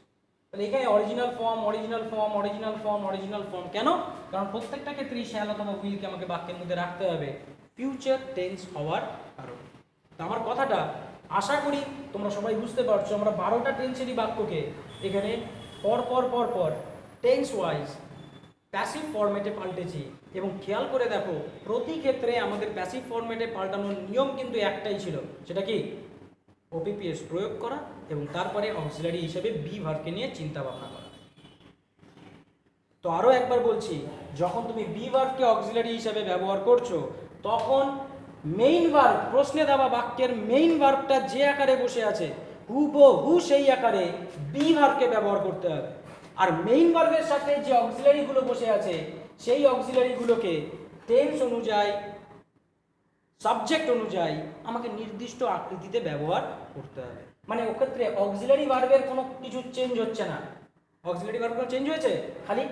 তাহলে এখানে original form, original form, original form, original form কেন, কারণ প্রত্যেকটা ক্ষেত্রেই শ্যাল অথবা উইলকে আমাকে বাক্যের মধ্যে রাখতে হবে ফিউচার টেন্স হওয়ার কারণে। তো আমার কথাটা আশা করি তোমরা সবাই বুঝতে পারছো। আমরা 12টা টেন্সেরই বাক্যকে এখানে পর টেন্স ওয়াইজ প্যাসিভ ফরম্যাটে পাল্টেছি, এবং খেয়াল করে দেখো প্রতি ক্ষেত্রে আমাদের প্যাসিভ ফরম্যাটে পাল্টানোর নিয়ম কিন্তু একটাই ছিল, সেটা কি, ওপিপিএস প্রয়োগ করা এবং তারপরে অক্সিলারি হিসেবে বি ভার্বকে নিয়ে চিন্তা ভাবনা করা। তো আরও একবার বলছি, যখন তুমি বি ভার্বকে অক্সিলারি হিসেবে ব্যবহার করছো তখন মেইন ভার্ব, প্রশ্নে দেওয়া বাক্যের মেইন ভার্বটা যে আকারে বসে আছে হুবহু সেই আকারে বি ভার্বকে ব্যবহার করতে হবে। আর মেইন ভার্বের সাথে যে অক্সিলারিগুলো বসে আছে সেই অক্সিলারিগুলোকে টেন্স অনুযায়ী, সাবজেক্ট অনুযায়ী আমাকে নির্দিষ্ট আকৃতিতে ব্যবহার করতে হবে। মানে ওক্ষেত্রে অক্সিলারি ভার্বের কোনো কিছু চেঞ্জ হচ্ছে না, অক্সিলারি ভার্ব কোনো চেঞ্জ হয়েছে, খালি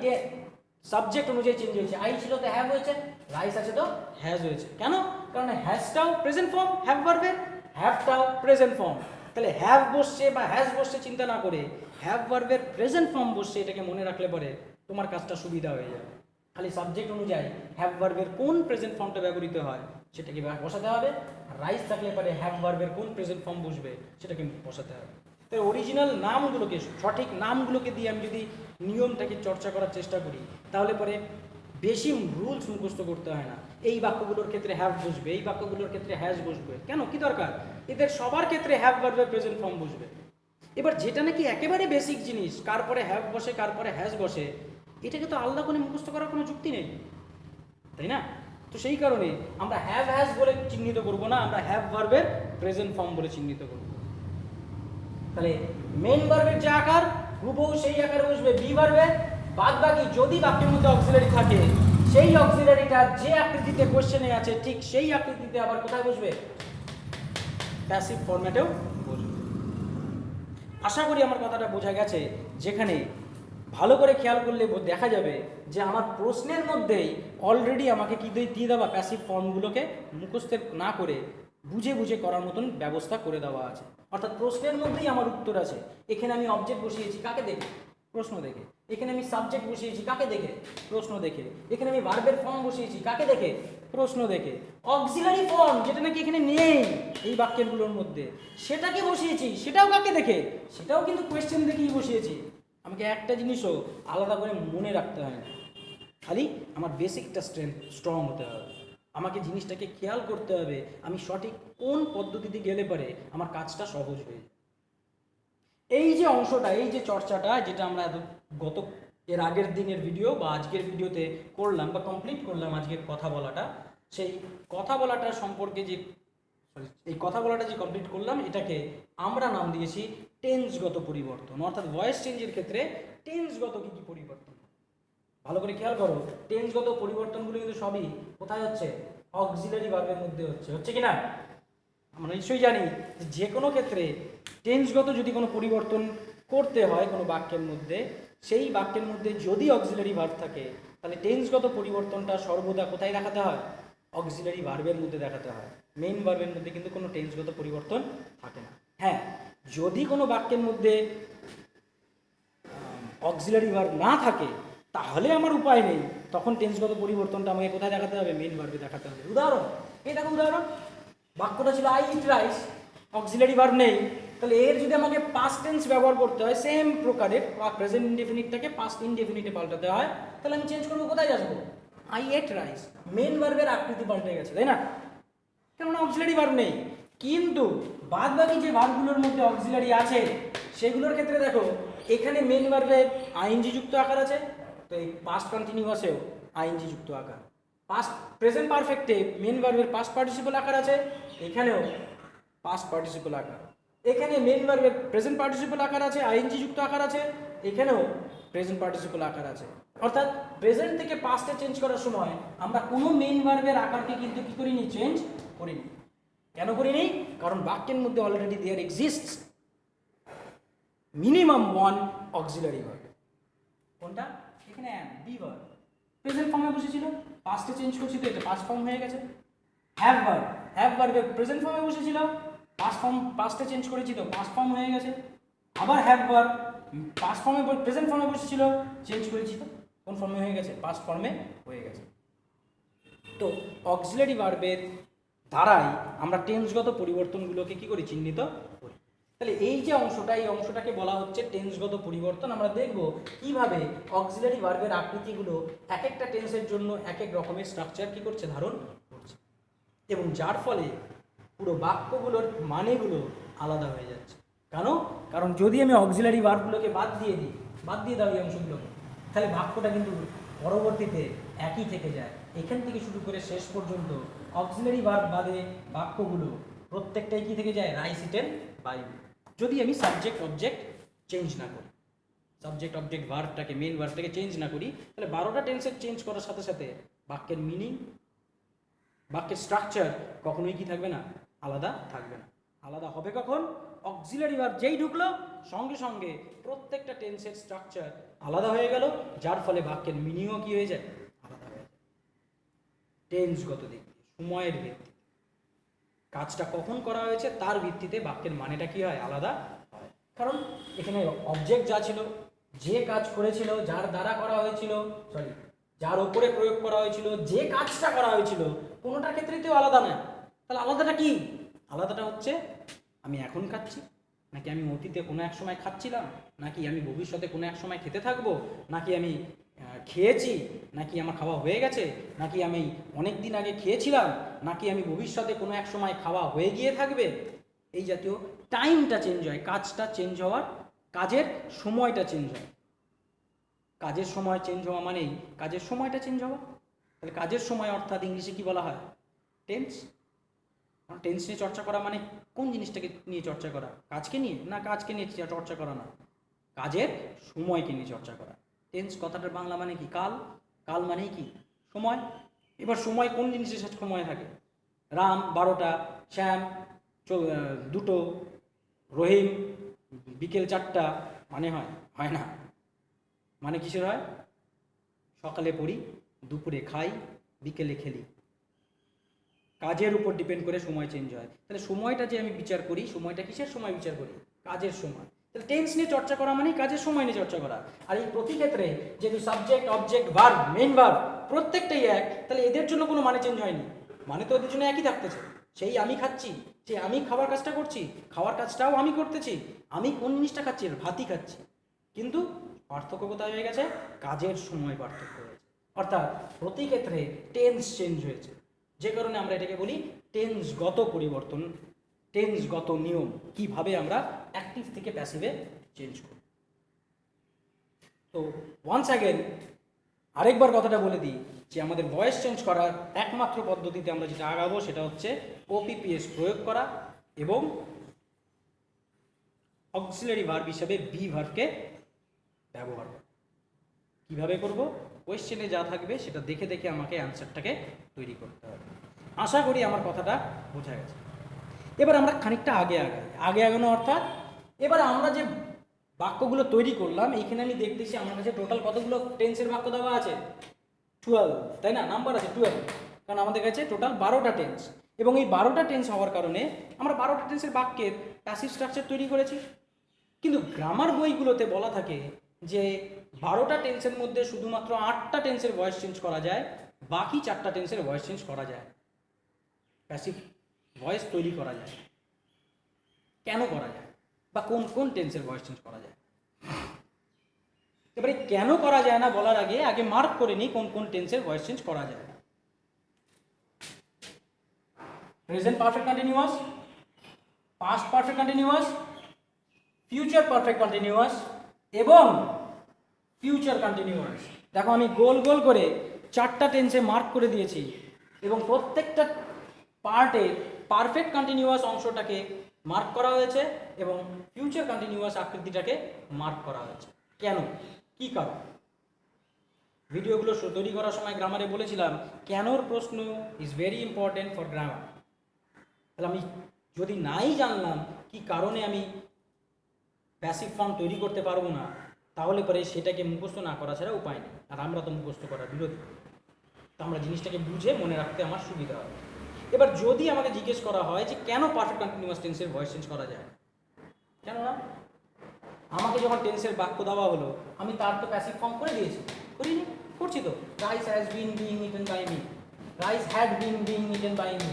সাবজেক্ট অনুযায়ী চেঞ্জ হয়েছে। আই ছিল তো হ্যাভ হয়েছে, রাইস আছে তো হ্যাজ হয়েছে। কেন, কারণ হ্যাজটাও প্রেজেন্ট ফর্ম হ্যাভ ভার্বের, হ্যাভটাও প্রেজেন্ট ফর্ম। তাহলে হ্যাভ বসছে বা হ্যাজ বসছে চিন্তা না করে হ্যাভ ভার্বের প্রেজেন্ট ফর্ম বসছে, এটাকে মনে রাখলে পরে তোমার কাজটা সুবিধা হয়ে যাবে। খালি সাবজেক্ট অনুযায়ী হ্যাভ ভার্বের কোন প্রেজেন্ট ফর্মটা ব্যবহৃত হয় সেটাকে বসাতে হবে, রাইস থাকলে পরে হ্যাভ ভার্বের কোন প্রেজেন্ট ফর্ম বসবে সেটাকে বসাতে হবে। তাই অরিজিনাল নামগুলোকে, সঠিক নামগুলোকে দিয়ে আমি যদি নিয়মটাকে চর্চা করার চেষ্টা করি তাহলে পরে বেশি রুলস মুখস্থ করতে হয় না। এই বাক্যগুলোর ক্ষেত্রে হ্যাভ বসবে, এই বাক্যগুলোর ক্ষেত্রে হ্যাজ বসবে, কেন কি দরকার, এদের সবার ক্ষেত্রে হ্যাভ ভার্বের প্রেজেন্ট ফর্ম বসবে। এবার যেটা নাকি একেবারে বেসিক জিনিস, কার পরে হ্যাভ বসে কার পরে হ্যাজ বসে, এটাকে তো আলাদা করে মুখস্থ করার কোনো যুক্তি নেই, তাই না? তো সেই কারণে আমরা হ্যাভ হ্যাজ বলে চিহ্নিত করব না, আমরা হ্যাভ ভার্বের প্রেজেন্ট ফর্ম বলে চিহ্নিত করব। তাহলে মেইন ভার্বের যে আকার হুবহু সেই আকারে বসবে বি ভার্বে, বাদ বাকি যদি বাক্যের মধ্যে অক্সিলারি থাকে সেই অক্সিলারিটা যে আকৃতিতে কোশ্চেনে আছে ঠিক সেই আকৃতিতে আবার কোথায় বসবে, প্যাসিভ ফরম্যাটেও বসবে। আশা করি আমার কথাটা বোঝা গেছে, যেখানে ভালো করে খেয়াল করলে দেখা যাবে যে আমার প্রশ্নের মধ্যেই অলরেডি আমাকে কি দিয়ে দেওয়া, প্যাসিভ ফর্মগুলোকে মুখস্থ না করে বুঝে বুঝে করার মতন ব্যবস্থা করে দেওয়া আছে। অর্থাৎ প্রশ্নের মধ্যেই আমার উত্তর আছে। এখানে আমি অবজেক্ট বসিয়েছি কাকে দেখে, প্রশ্ন দেখে। এখানে আমি সাবজেক্ট বসিয়েছি কাকে দেখে, প্রশ্ন দেখে। এখানে আমি ভার্বের ফর্ম বসিয়েছি কাকে দেখে, প্রশ্ন দেখে। অক্সিলারি ফর্ম যেটা নাকি এখানে নেই এই বাক্যগুলোর মধ্যে, সেটাকে বসিয়েছি সেটাও কাকে দেখে, সেটাও কিন্তু কোয়েশ্চেন দেখেই বসিয়েছি। আমাকে একটা জিনিসও আলাদা করে মনে রাখতে হয় না, খালি আমার বেসিকটা স্ট্রং হতে হবে। আমাকে জিনিসটাকে খেয়াল করতে হবে আমি সঠিক কোন পদ্ধতিতে গেলে পারে আমার কাজটা সহজ হয়ে যায়। এই যে অংশটা, এই যে চর্চাটা যেটা আমরা এর আগের দিনের ভিডিও বা আজকের ভিডিওতে করলাম বা কমপ্লিট করলাম, আজকের কথা বলাটা, সেই কথা বলাটার সম্পর্কে যে এই কথা বলাটা যে কমপ্লিট করলাম, এটাকে আমরা নাম দিয়েছি টেন্সগত পরিবর্তন। অর্থাৎ ভয়েস চেঞ্জের ক্ষেত্রে টেন্সগত কী কী পরিবর্তন, ভালো করে খেয়াল করো। টেন্সগত পরিবর্তনগুলো কিন্তু সবই কোথায় হচ্ছে? অক্সিলারি ভার্বের মধ্যে হচ্ছে কি না? আমরা নিশ্চয়ই জানি যে কোনো ক্ষেত্রে টেন্সগত যদি কোনো পরিবর্তন করতে হয় কোনো বাক্যের মধ্যে, সেই বাক্যের মধ্যে যদি অক্সিলারি ভার্ব থাকে, তাহলে টেন্সগত পরিবর্তনটা সর্বদা কোথায় দেখাতে হয়? অক্সিলারি ভার্বের মধ্যে দেখাতে হয়। মেইন ভার্বের মধ্যে কিন্তু কোনো টেন্সগত পরিবর্তন থাকে না। হ্যাঁ, যদি কোনো বাক্যের মধ্যে অক্সিলারি ভার্ব না থাকে, তাহলে আমার উপায় নেই, তখন টেন্সগত পরিবর্তনটা আমাকে কোথায় দেখাতে হবে? মেইন ভার্বে দেখাতে হবে। উদাহরণ, এই দেখো উদাহরণ, বাক্যটা ছিল I eat rice, auxiliary verb নেই, তাহলে এর যদি আমাকে পাস্ট টেন্স ব্যবহার করতে হয়, সেম প্রকারের প্রেজেন্ট ইনডেফিনিটটাকে পাস্ট ইনডেফিনিটে পাল্টাতে হয়, তাহলে আমি চেঞ্জ করবো, কোথায় আসবো? আই এট রাইস, মেন ভার্বের আকৃতি পাল্টে গেছে, তাই না? কেননা অক্সিলারি ভার্ব নেই। কিন্তু বাদ বাকি যে ভার্বগুলোর মধ্যে অক্সিলারি আছে, সেগুলোর ক্ষেত্রে দেখো এখানে মেন ভার্বের আইএনজি যুক্ত আকার আছে, তো এই পাস্ট কন্টিনিউয়াসেও আইএনজি যুক্ত আকার। পাস্ট প্রেজেন্ট পারফেক্টে মেন ভার্বের পাস্ট পার্টিসিপল আকার আছে, এখানেও পাস্ট পার্টিসিপল আকার। এখানে মেন ভার্বের প্রেজেন্ট পার্টিসিপল আকার আছে, আইএনজি যুক্ত আকার আছে, এখানেও প্রেজেন্ট পার্টিসিপল আকার আছে। অর্থাৎ প্রেজেন্ট থেকে পাস্টে চেঞ্জ করার সময় আমরা কোনো মেন ভার্বের আকারকে কিন্তু কি করিনি? চেঞ্জ করিনি। কেন করিনি? কারণ বাক্যের মধ্যে already there exists minimum one auxiliary verb. কোনটা? এখানে বি ভার্ব প্রেজেন্ট ফর্মে বসেছিল, পাস্টে চেঞ্জ করছি তো এটা পাস্ট ফর্ম হয়ে গেছে। হ্যাভ ভার্বের প্রেজেন্ট ফর্মে বসেছিল, পাস্টে চেঞ্জ করেছি তো পাস্ট ফর্ম হয়ে গেছে। আবার হ্যাভ ভার্ব পাস্ট ফর্মে প্রেজেন্ট ফর্মে বসেছিল, চেঞ্জ করেছি তো কোন ফর্মে হয়ে গেছে? পাস্ট ফর্মে হয়ে গেছে। তো অক্সিলারি ভার্বের দ্বারাই আমরা টেন্সগত পরিবর্তনগুলোকে কি করি? চিহ্নিত করি। তাহলে এই যে অংশটা, এই অংশটাকে বলা হচ্ছে টেন্সগত পরিবর্তন। আমরা দেখব কিভাবে অক্সিলারি ভার্বের আকৃতিগুলো এক একটা টেন্সের জন্য এক এক রকমের স্ট্রাকচার কি করছে? ধারণ করছে, এবং যার ফলে পুরো বাক্যগুলোর মানেগুলো আলাদা হয়ে যাচ্ছে। কারণ যদি আমি অক্সিলারি ভার্বগুলোকে বাদ দিয়ে দাও এই অংশগুলোকে, তাহলে বাক্যটা কিন্তু পরবর্তীতে একই থেকে যায়। এখান থেকে শুরু করে শেষ পর্যন্ত অক্সিলারি ভার্ব বাদে বাক্যগুলো প্রত্যেকটাই কি থেকে যায়? Rice eaten by. যদি আমি সাবজেক্ট অবজেক্ট চেঞ্জ না করি, সাবজেক্ট অবজেক্ট ভার্বটাকে, মেন ভার্বটাকে চেঞ্জ না করি, তাহলে 12টা টেন্সের চেঞ্জ করার সাথে সাথে বাক্যের মিনিং, বাক্যের স্ট্রাকচার কখনোই কি থাকবে না? আলাদা থাকবে না। আলাদা হবে কখন? অক্সিলারি ভার্ব যেই ঢুকলো, সঙ্গে সঙ্গে প্রত্যেকটা টেন্সের স্ট্রাকচার আলাদা হয়ে গেল, যার ফলে বাক্যের মিনিংও কি হয়ে যায়? আলাদা হয়ে যায়। টেন্সগত দিক দিয়ে, সময়ের ভিত্তিতে, কাজটা কখন করা হয়েছে তার ভিত্তিতে বাক্যের মানেটা কি হয়? আলাদা হয়। কারণ এখানে অবজেক্ট যা ছিল, যে কাজ করেছিল, যার দ্বারা করা হয়েছিল, যার উপরে প্রয়োগ করা হয়েছিল, যে কাজটা করা হয়েছিল, কোনোটার ক্ষেত্রেই তো আলাদা না। তাহলে আলাদাটা কি? আলাদাটা হচ্ছে আমি এখন খাচ্ছি, নাকি আমি অতীতে কোনো এক সময় খাচ্ছিলাম, নাকি আমি ভবিষ্যতে কোনো এক সময় খেতে থাকবো, নাকি আমি খেয়েছি, নাকি আমার খাওয়া হয়ে গেছে, নাকি আমি অনেক দিন আগে খেয়েছিলাম, নাকি আমি ভবিষ্যতে কোনো এক সময় খাওয়া হয়ে গিয়ে থাকবে। এই জাতীয় টাইমটা চেঞ্জ হয়, কাজটা চেঞ্জ হওয়ার, কাজের সময়টা চেঞ্জ হয়। কাজের সময় চেঞ্জ হওয়া মানেই কাজের সময়টা চেঞ্জ হওয়া। তাহলে কাজের সময় অর্থাৎ ইংলিশে কি বলা হয়? টেন্স। টেন্স নিয়ে চর্চা করা মানে কোন জিনিসটাকে নিয়ে চর্চা করা? কাজকে নিয়ে না, কাজকে নিয়ে চর্চা করা না, কাজের সময়কে নিয়ে চর্চা করা। টেন্স কথাটার বাংলা মানে কি? কাল। কাল মানেই কি? সময়। এবার সময় কোন জিনিসের সাথে সময় থাকে? রাম 12টা, শ্যাম 2টো, রহিম বিকেল 4টা, মানে হয় না। মানে কিসের হয়? সকালে পড়ি, দুপুরে খাই, বিকেলে খেলি। কাজের উপর ডিপেন্ড করে সময় চেঞ্জ হয়। তাহলে সময়টা যে আমি বিচার করি, সময়টা কিসের সময় বিচার করি? কাজের সময়। তাহলে টেন্স নিয়ে চর্চা করা মানে কাজের সময় নিয়ে চর্চা করা। আর এই প্রতি ক্ষেত্রে যেহেতু subject object verb main verb প্রত্যেকটাই এক, তাহলে এদের জন্য কোনো মানে চেঞ্জ হয়নি। মানে তো ওদের জন্য একই থাকতেছে। সেই আমি খাচ্ছি, সেই আমি খাবার কাজটা করছি, খাওয়ার কাজটাও আমি করতেছি। আমি কোন জিনিসটা খাচ্ছি? ভাতই খাচ্ছি। কিন্তু পার্থক্য কোথায় হয়ে গেছে? কাজের সময় পার্থক্য হয়েছে। অর্থাৎ প্রতি ক্ষেত্রে টেন্স চেঞ্জ হয়েছে, যে কারণে আমরা এটাকে বলি টেন্সগত পরিবর্তন, টেন্সগত নিয়ম, কিভাবে আমরা অ্যাক্টিভ থেকে প্যাসিভে চেঞ্জ করি। তো ওয়ান্স অ্যাগেন আরেকবার কথাটা বলে দিই যে আমাদের ভয়েস চেঞ্জ করার একমাত্র পদ্ধতিতে আমরা যেটা আগাবো সেটা হচ্ছে ওপিপিএস প্রয়োগ করা এবং অক্সিলারি ভার্ব হিসাবে বি ভার্বকে ব্যবহার করা। কীভাবে করব? কোয়েশ্চেনে যা থাকবে সেটা দেখে দেখে আমাকে অ্যান্সারটাকে তৈরি করতে হবে। আশা করি আমার কথাটা বোঝা গেছে। এবার আমরা খানিকটা আগে আগানো অর্থাৎ এবার আমরা যে বাক্যগুলো তৈরি করলাম, এইখানে আমি দেখতেছি আমার কাছে টোটাল কতগুলো টেন্সের বাক্য দেওয়া আছে, 12, তাই না? নাম্বার আছে 12, কারণ আমাদের কাছে টোটাল 12টা টেন্স, এবং এই 12টা টেন্স হওয়ার কারণে আমরা 12টা টেন্সের বাক্যের প্যাসিভ স্ট্রাকচার তৈরি করেছি। কিন্তু গ্রামার বইগুলোতে বলা থাকে যে 12টা টেন্সের মধ্যে শুধুমাত্র 8টা টেন্সের ভয়েস চেঞ্জ করা যায়, বাকি 4টা টেন্সের ভয়েস চেঞ্জ করা যায়, প্যাসিভ ভয়েস তৈরি করা যায়। কেন করা যায় বা কোন কোন টেন্সের ভয়েস চেঞ্জ করা যায়? এবারে কেন করা যায় না বলার আগে মার্ক করে নিই কোন কোন টেন্সের ভয়েস চেঞ্জ করা যায়। Present perfect continuous, past perfect continuous, future perfect continuous এবং ফিউচার কন্টিনিউয়াস। দেখো আমি গোল গোল করে 4টা টেন্সে মার্ক করে দিয়েছি এবং প্রত্যেকটা পার্টে পারফেক্ট কন্টিনিউয়াস অংশটাকে মার্ক করা হয়েছে এবং ফিউচার কন্টিনিউয়াস আকৃতিটাকে মার্ক করা হয়েছে। কেন? কি কারণ? ভিডিওগুলো তৈরি করার সময় গ্রামারে বলেছিলাম কেনর প্রশ্ন is very important for grammar. তাহলে আমি যদি নাই জানলাম কি কারণে আমি প্যাসিভ ফর্ম তৈরি করতে পারবো না, তাহলে পরে সেটাকে মুখস্থ না করা ছাড়া উপায় নেই। আর আমরা তো মুখস্থ করার বিরোধী, তো আমরা জিনিসটাকে বুঝে মনে রাখতে আমার সুবিধা হবে। এবার যদি আমাকে জিজ্ঞেস করা হয় যে কেন পারফেক্ট কন্টিনিউয়াস টেন্সের ভয়েস চেঞ্জ করা যায়, কেন না? আমাকে যখন টেন্সের বাক্য দেওয়া হলো আমি তার তো প্যাসিভ ফর্ম করে দিয়েছি, করিনি? করছি তো। Rice has been being eaten by me, rice had been being eaten by me,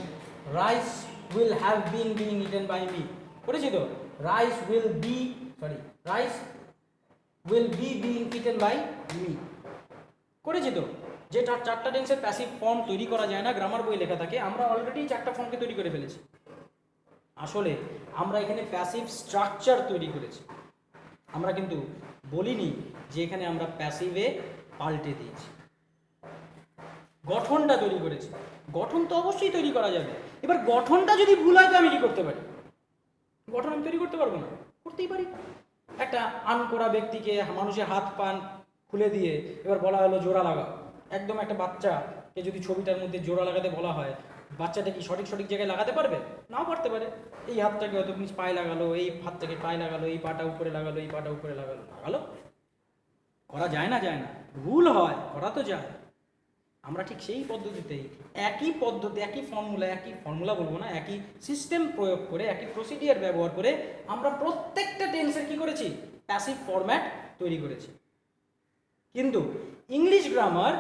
rice will have been being eaten by me, করেছি তো। Rice will be rice will be being eaten by me, করেছি তো। যে 4টা টেন্সের প্যাসিভ ফর্ম তৈরি করা যায় না গ্রামার বই লেখা থাকে, আমরা অলরেডি 4টা ফর্মকে তৈরি করে ফেলেছি। আসলে আমরা এখানে প্যাসিভ স্ট্রাকচার তৈরি করেছি, আমরা কিন্তু বলিনি যে এখানে আমরা প্যাসিভে পাল্টে দিয়েছি। গঠনটা তৈরি করেছি, গঠন তো অবশ্যই তৈরি করা যাবে। এবার গঠনটা যদি ভুল হয় তো আমি কি করতে পারি? গঠন আমি তৈরি করতে পারবো না? করতেই পারি। একটা আনকোড়া ব্যক্তিকে মানুষের হাত পান খুলে দিয়ে এবার বলা হলো জোড়া লাগাও। একদম একটা বাচ্চাকে যদি ছবিটার মধ্যে জোড়া লাগাতে বলা হয়, বাচ্চাটা কি সঠিক জায়গায় লাগাতে পারবে? নাও পারতে পারে। এই হাতটাকে হয়তো নিচ পায়ে লাগালো, এই হাতটাকে পায়ে লাগালো, এই পাটা উপরে লাগালো, এই পাটা উপরে লাগালো, করা যায় না? যায় না। ভুল হয়, করা তো যায়। আমরা ঠিক সেই পদ্ধতিতেই একই ফর্মুলা বলবো না, একই সিস্টেম প্রয়োগ করে, একই প্রসিডিয়ার ব্যবহার করে আমরা প্রত্যেকটা টেন্সের কি করেছি? প্যাসিভ ফরম্যাট তৈরি করেছি। কিন্তু ইংলিশ গ্রামার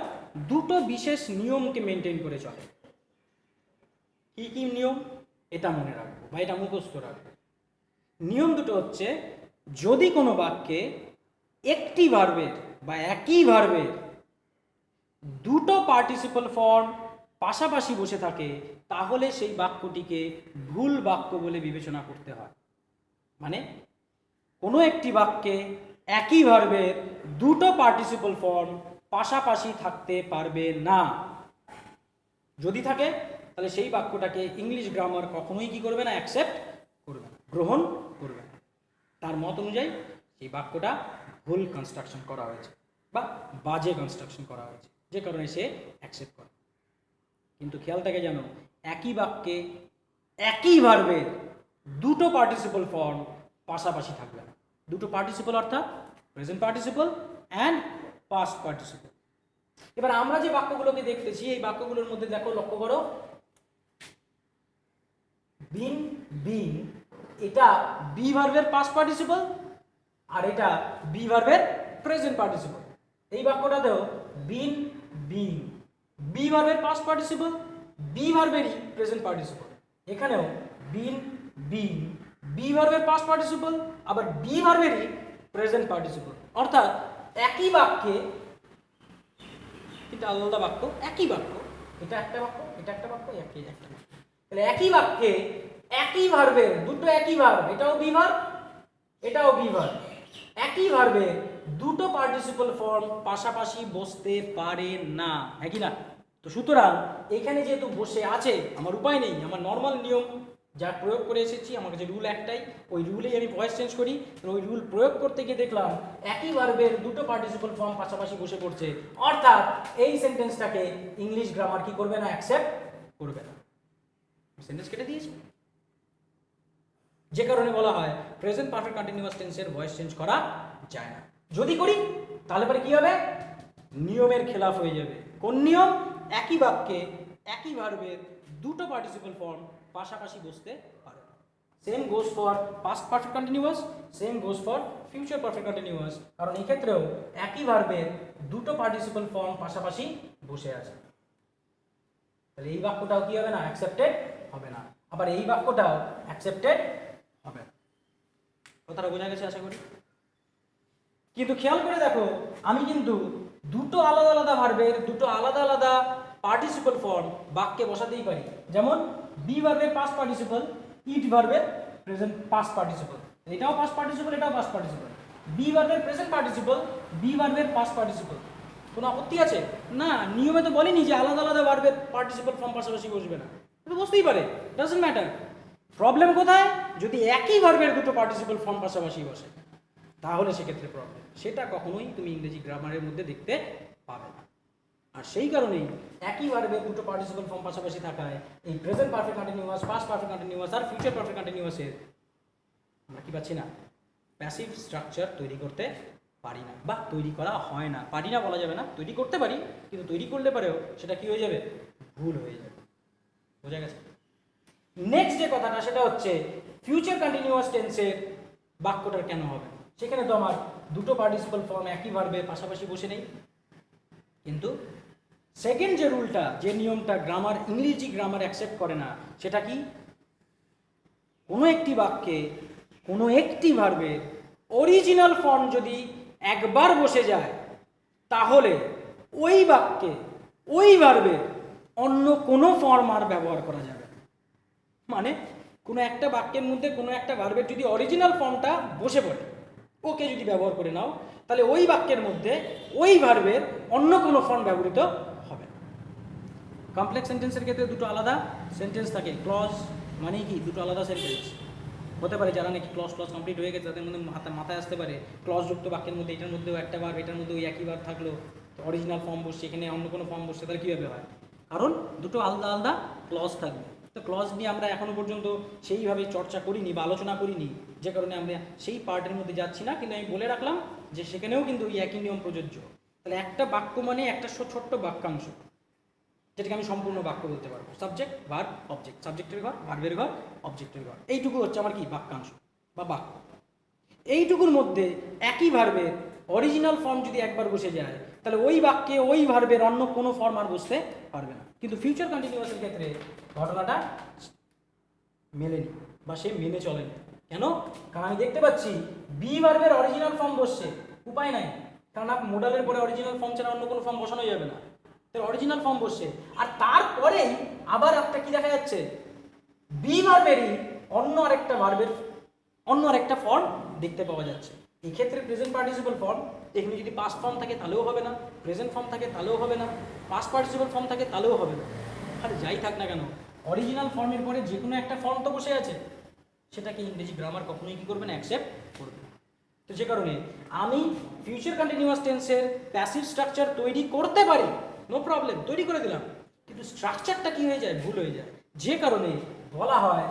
দুটো বিশেষ নিয়মকে মেনটেন করে চলে। কি কি নিয়ম? এটা মনে রাখবো বা এটা মুখস্থ রাখবো। নিয়ম দুটো হচ্ছে, যদি কোনো বাক্যে একটি ভার্বের বা একই ভার্বের দুটো পার্টিসিপল ফর্ম পাশাপাশি বসে থাকে তাহলে সেই বাক্যটিকে ভুল বাক্য বলে বিবেচনা করতে হয়। মানে কোনো একটি বাক্যে একই ভার্বের দুটো পার্টিসিপল ফর্ম পাশাপাশি থাকতে পারবে না। যদি থাকে তাহলে সেই বাক্যটাকে ইংলিশ গ্রামার কখনোই কি করবে না? অ্যাকসেপ্ট করবে না, গ্রহণ করবে না। তার মত অনুযায়ী সেই বাক্যটা ভুল কনস্ট্রাকশন করা হয়েছে বা বাজে কনস্ট্রাকশন করা হয়েছে, যে কারণে সে অ্যাকসেপ্ট করে। কিন্তু খেয়াল থাকে যেন একই বাক্যে একই ভার্বের দুটো পার্টিসিপল ফর্ম পাশাপাশি থাকবে না। দুটো পার্টিসিপল অর্থাৎ present participle and past participle. এবার আমরা যে বাক্যগুলোকে দেখতেছি এই বাক্যগুলোর মধ্যে দেখো, লক্ষ্য করো, বিন বিং এটা বি ভার্বের পাস্ট পার্টিসিপল আর এটা বি ভার্বের প্রেজেন্ট পার্টিসিপল। এই বাক্যটাতেও বিন বিং বি ভার্বের পাস্ট পার্টিসিপল, বি ভার্বেরই প্রেজেন্ট পার্টিসিপল। এখানেও বিন বিং বি ভার্বের পাস্ট পার্টিসিপল আবার বি ভার্বেরই প্রেজেন্ট পার্টিসিপল। অর্থাৎ একই বাক্যে, এটা আলাদা বাক্য, একই বাক্য, এটা একটা বাক্য, এটা একটা বাক্য, একই একটা বাক্য। তাহলে একই বাক্যে একই ভার্বের দুটো একই ভার্ব, এটাও বি ভার্ব, এটাও বি ভার্ব, একই ভার্বে দুটো পার্টিসিপল ফর্ম পাশাপাশি বসতে পারে না, হ্যাঁ কি না? তো সুতরাং এখানে যেহেতু বসে আছে, আমার উপায় নেই, আমার নর্মাল নিয়ম যা প্রয়োগ করে এসেছি, আমার কাছে রুল একটাই, ওই রুলেই আমি ভয়েস চেঞ্জ করি। তো ওই রুল প্রয়োগ করতে গিয়ে দেখলাম একই ভার্বের দুটো পার্টিসিপল ফর্ম পাশাপাশি বসে পড়ছে, অর্থাৎ এই সেন্টেন্সটাকে ইংলিশ গ্রামার কি করবে না, অ্যাকসেপ্ট করবে না, সেন্টেন্স কেটে দিয়েছে। যে কারণে বলা হয় প্রেজেন্ট পারফেক্ট কন্টিনিউয়াস টেন্সের ভয়েস চেঞ্জ করা যায় না। যদি করি তাহলে পরে কি হবে, নিয়মের খেলাফ হয়ে যাবে। কোন নিয়ম? একই বাক্যে একই ভার্বের দুটো পার্টিসিপল ফর্ম পাশাপাশি বসতে পারে। Same goes for past perfect continuous, same goes for future perfect continuous, কারণ এই ক্ষেত্রেও একই ভার্বের দুটো পার্টিসিপল ফর্ম পাশাপাশি বসে আছে। তাহলে এই বাক্যটাও কি হবে না, অ্যাকসেপ্টেড হবে না। আবার এই বাক্যটাও অ্যাকসেপ্টেড হবে না। কথাটা বোঝা গেছে আশা করি। কিন্তু খেয়াল করে দেখো, আমি কিন্তু দুটো আলাদা আলাদা ভার্বের দুটো আলাদা আলাদা পার্টিসিপল ফর্ম বাক্যে বসাতেই পারি। যেমন বি ভার্বের পাস্ট পার্টিসিপল, ইট ভার্বের প্রেজেন্ট পাস্ট পার্টিসিপল, এটাও পাস্ট পার্টিসিপল, এটাও পাস্ট পার্টিসিপল। বি ভার্বের প্রেজেন্ট পার্টিসিপল, বি ভার্বের পাস্ট পার্টিসিপল। কোনো আপত্তি আছে? না, নিয়মে তো বলেনি যে আলাদা আলাদা ভার্বের পার্টিসিপল ফর্ম পাশাপাশি বসবে না, এটা বসতেই পারে, ডাজন্ট ম্যাটার। প্রবলেম কোথায়? যদি একই ভার্বের দুটো পার্টিসিপল ফর্ম পাশাপাশি বসে, তাহলে সেক্ষেত্রে প্রবলেম। সেটা কখনোই তুমি ইংরেজি গ্রামারের মধ্যে দেখতে পাবে না। আর সেই কারণেই একই ভার্বের দুটো পার্টিসিপল ফর্ম পাশাপাশি থাকায় এই present perfect continuous, past perfect continuous আর ফিউচার পারফেক্ট কন্টিনিউয়াসের আমরা কি পাচ্ছি না, প্যাসিভ স্ট্রাকচার তৈরি করতে পারি না, বা তৈরি করা হয় না। পারি না বলা যাবে না, তৈরি করতে পারি, কিন্তু তৈরি করলে পারেও সেটা কি হয়ে যাবে, ভুল হয়ে যাবে। বোঝা গেছে? নেক্সট যে কথাটা সেটা হচ্ছে ফিউচার কন্টিনিউয়াস টেন্সের বাক্যটার কেন হবে? সেখানে তো আমার দুটো পার্টিসিপল ফর্ম একই ভার্বে পাশাপাশি বসে নেই। কিন্তু সেকেন্ড যে রুলটা, যে নিয়মটা গ্রামার, ইংরেজি গ্রামার অ্যাকসেপ্ট করে না, সেটা কি? কোনো একটি বাক্যে কোনো একটি ভার্বের অরিজিনাল ফর্ম যদি একবার বসে যায়, তাহলে ওই বাক্যে ওই ভার্বের অন্য কোনো ফর্ম আর ব্যবহার করা যাবে না। মানে কোনো একটা বাক্যের মধ্যে কোনো একটা ভার্বের যদি অরিজিনাল ফর্মটা বসে পড়ে, ওকে যদি ব্যবহার করে নাও, তাহলে ওই বাক্যের মধ্যে ওই ভার্বের অন্য কোনো ফর্ম ব্যবহৃত হবে না। কমপ্লেক্স সেন্টেন্সের ক্ষেত্রে দুটো আলাদা সেন্টেন্স থাকে। ক্লজ মানে কি, দুটো আলাদা সেন্টেন্স হতে পারে। যারা নাকি ক্লজ কমপ্লিট হয়ে গেছে তাদের মধ্যে মাথায় আসতে পারে ক্লজ যুক্ত বাক্যের মধ্যে এটার মধ্যেও একটা ভার্ব, এটার মধ্যে ওই একই ভার্ব থাকলো, অরিজিনাল ফর্ম বসছে, এখানে অন্য কোনো ফর্ম বসছে, তাহলে কীভাবে হয়? কারণ দুটো আলাদা আলাদা ক্লজ থাকবে। তো ক্লজ নিয়ে আমরা এখনো পর্যন্ত সেইভাবে চর্চা করিনি বা আলোচনা করিনি, যে কারণে আমরা সেই পার্টের মধ্যে যাচ্ছি না। কিন্তু আমি বলে রাখলাম যে সেখানেও কিন্তু ওই একই নিয়ম প্রযোজ্য। তাহলে একটা বাক্য মানে একটা ছোট্ট বাক্যাংশ, যেটাকে আমি সম্পূর্ণ বাক্য বলতে পারবো। সাবজেক্ট, ভার্ব, অবজেক্ট, সাবজেক্টের ঘর, ভার্বের ঘর, অবজেক্টের ঘর, এইটুকু হচ্ছে আমার কি বাক্যাংশ বা বাক্য। এইটুকুর মধ্যে একই ভার্বের অরিজিনাল ফর্ম যদি একবার বসে যায়, তাহলে ওই বাক্যে ওই ভার্বের অন্য কোনো ফর্ম আর বসতে পারবে না। কিন্তু ফিউচার কন্টিনিউয়াসের ক্ষেত্রে ঘটনাটা মেলেনি বা সে মেনে চলেনি। কেন? কারণ আমি দেখতে পাচ্ছি বি ভার্বের অরিজিনাল ফর্ম বসছে, উপায় নাই, কারণ মোডালের পরে অরিজিনাল ফর্ম ছাড়া অন্য কোনো ফর্ম বসানো যাবে না। অরিজিনাল ফর্ম বসছে, আর তারপরেই আবার একটা কি দেখা যাচ্ছে, বি ভার্বেরই অন্য আরেকটা ভার্বের অন্য আরেকটা ফর্ম দেখতে পাওয়া যাচ্ছে। এই ক্ষেত্রে প্রেজেন্ট পার্টিসিপল ফর্ম, এখানে যদি পাস্ট ফর্ম থাকে তাহলেও হবে না, প্রেজেন্ট ফর্ম থাকে তাহলেও হবে না, পাস্ট পার্টিসিপল ফর্ম থাকে তাহলেও হবে না। আর যাই থাক না কেন, অরিজিনাল ফর্মের পরে যে কোনো একটা ফর্ম তো বসে আছে, সেটাকে ইংরেজি গ্রামার কখনোই কি করবে না, অ্যাকসেপ্ট করবে না। তো যে কারণে আমি ফিউচার কন্টিনিউয়াস টেন্সের প্যাসিভ স্ট্রাকচার তৈরি করতে পারি, নো প্রবলেম, তৈরি করে দিলাম, কিন্তু স্ট্রাকচারটা কি হয়ে যায়, ভুল হয়ে যায়। যে কারণে বলা হয়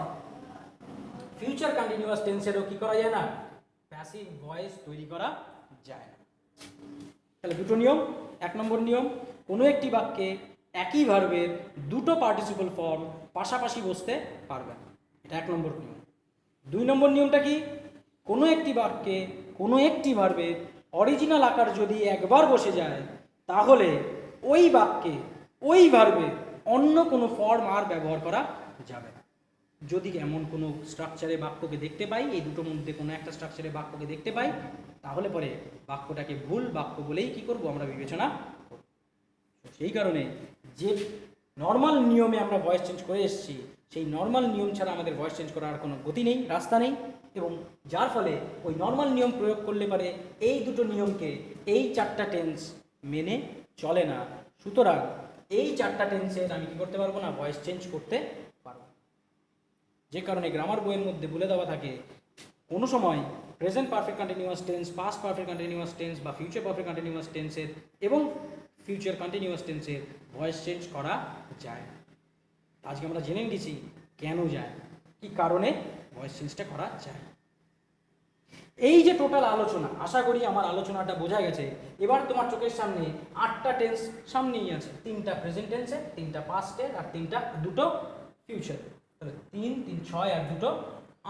ফিউচার কন্টিনিউয়াস টেন্সেরও কি করা যায় না, প্যাসিভ ভয়েস তৈরি করা যায় না। তাহলে দুটো নিয়ম। এক নম্বর নিয়ম, কোনো একটি বাক্যে একই ভার্বের দুটো পার্টিসিপল ফর্ম পাশাপাশি বসতে পারবে না, এটা এক নম্বর নিয়ম। দুই নম্বর নিয়মটা কি, কোনো একটি বাক্যে কোনো একটি ভার্বের অরিজিনাল আকার যদি একবার বসে যায়, তাহলে ওই বাক্যে ওই ভার্বের অন্য কোনো ফর্ম আর ব্যবহার করা যাবে না। যদি এমন কোনো স্ট্রাকচারে বাক্যকে দেখতে পাই, এই দুটোর মধ্যে কোনো একটা স্ট্রাকচারে বাক্যকে দেখতে পাই, তাহলে পরে বাক্যটাকে ভুল বাক্য বলেই কি করব, আমরা বিবেচনা করব। সেই কারণে যে নর্মাল নিয়মে আমরা ভয়েস চেঞ্জ করে এসেছি, সেই নর্মাল নিয়ম ছাড়া আমাদের ভয়েস চেঞ্জ করার কোনো গতি নেই, রাস্তা নেই। এবং যার ফলে ওই নর্মাল নিয়ম প্রয়োগ করলে পারে এই দুটো নিয়মকে এই চারটা টেন্স মেনে চলে না। সুতরাং এই চারটা টেন্সের আমি কী করতে পারবো না, ভয়েস চেঞ্জ করতে পারবো। যে কারণে গ্রামার বইয়ের মধ্যে বলে দেওয়া থাকে কোনো সময় present perfect continuous tense, past perfect continuous tense বা ফিউচার পারফেক্ট কন্টিনিউয়াস টেন্সের এবং ফিউচার কন্টিনিউয়াস টেন্সের ভয়েস চেঞ্জ করা যায় না। আজকে আমরা জেনে নিয়েছি কেন যায় না, কী কারণে ভয়েস চেঞ্জটা করা যায়। এই যে টোটাল আলোচনা, আশা করি আমার আলোচনাটা বোঝা গেছে। এবার তোমার চোখের সামনে 8টা টেন্স সামনেই আছে, 3টা প্রেজেন্ট টেন্সে, 3টা পাস্টের আর দুটো ফিউচার। তাহলে 3, 3, 6 আর 2,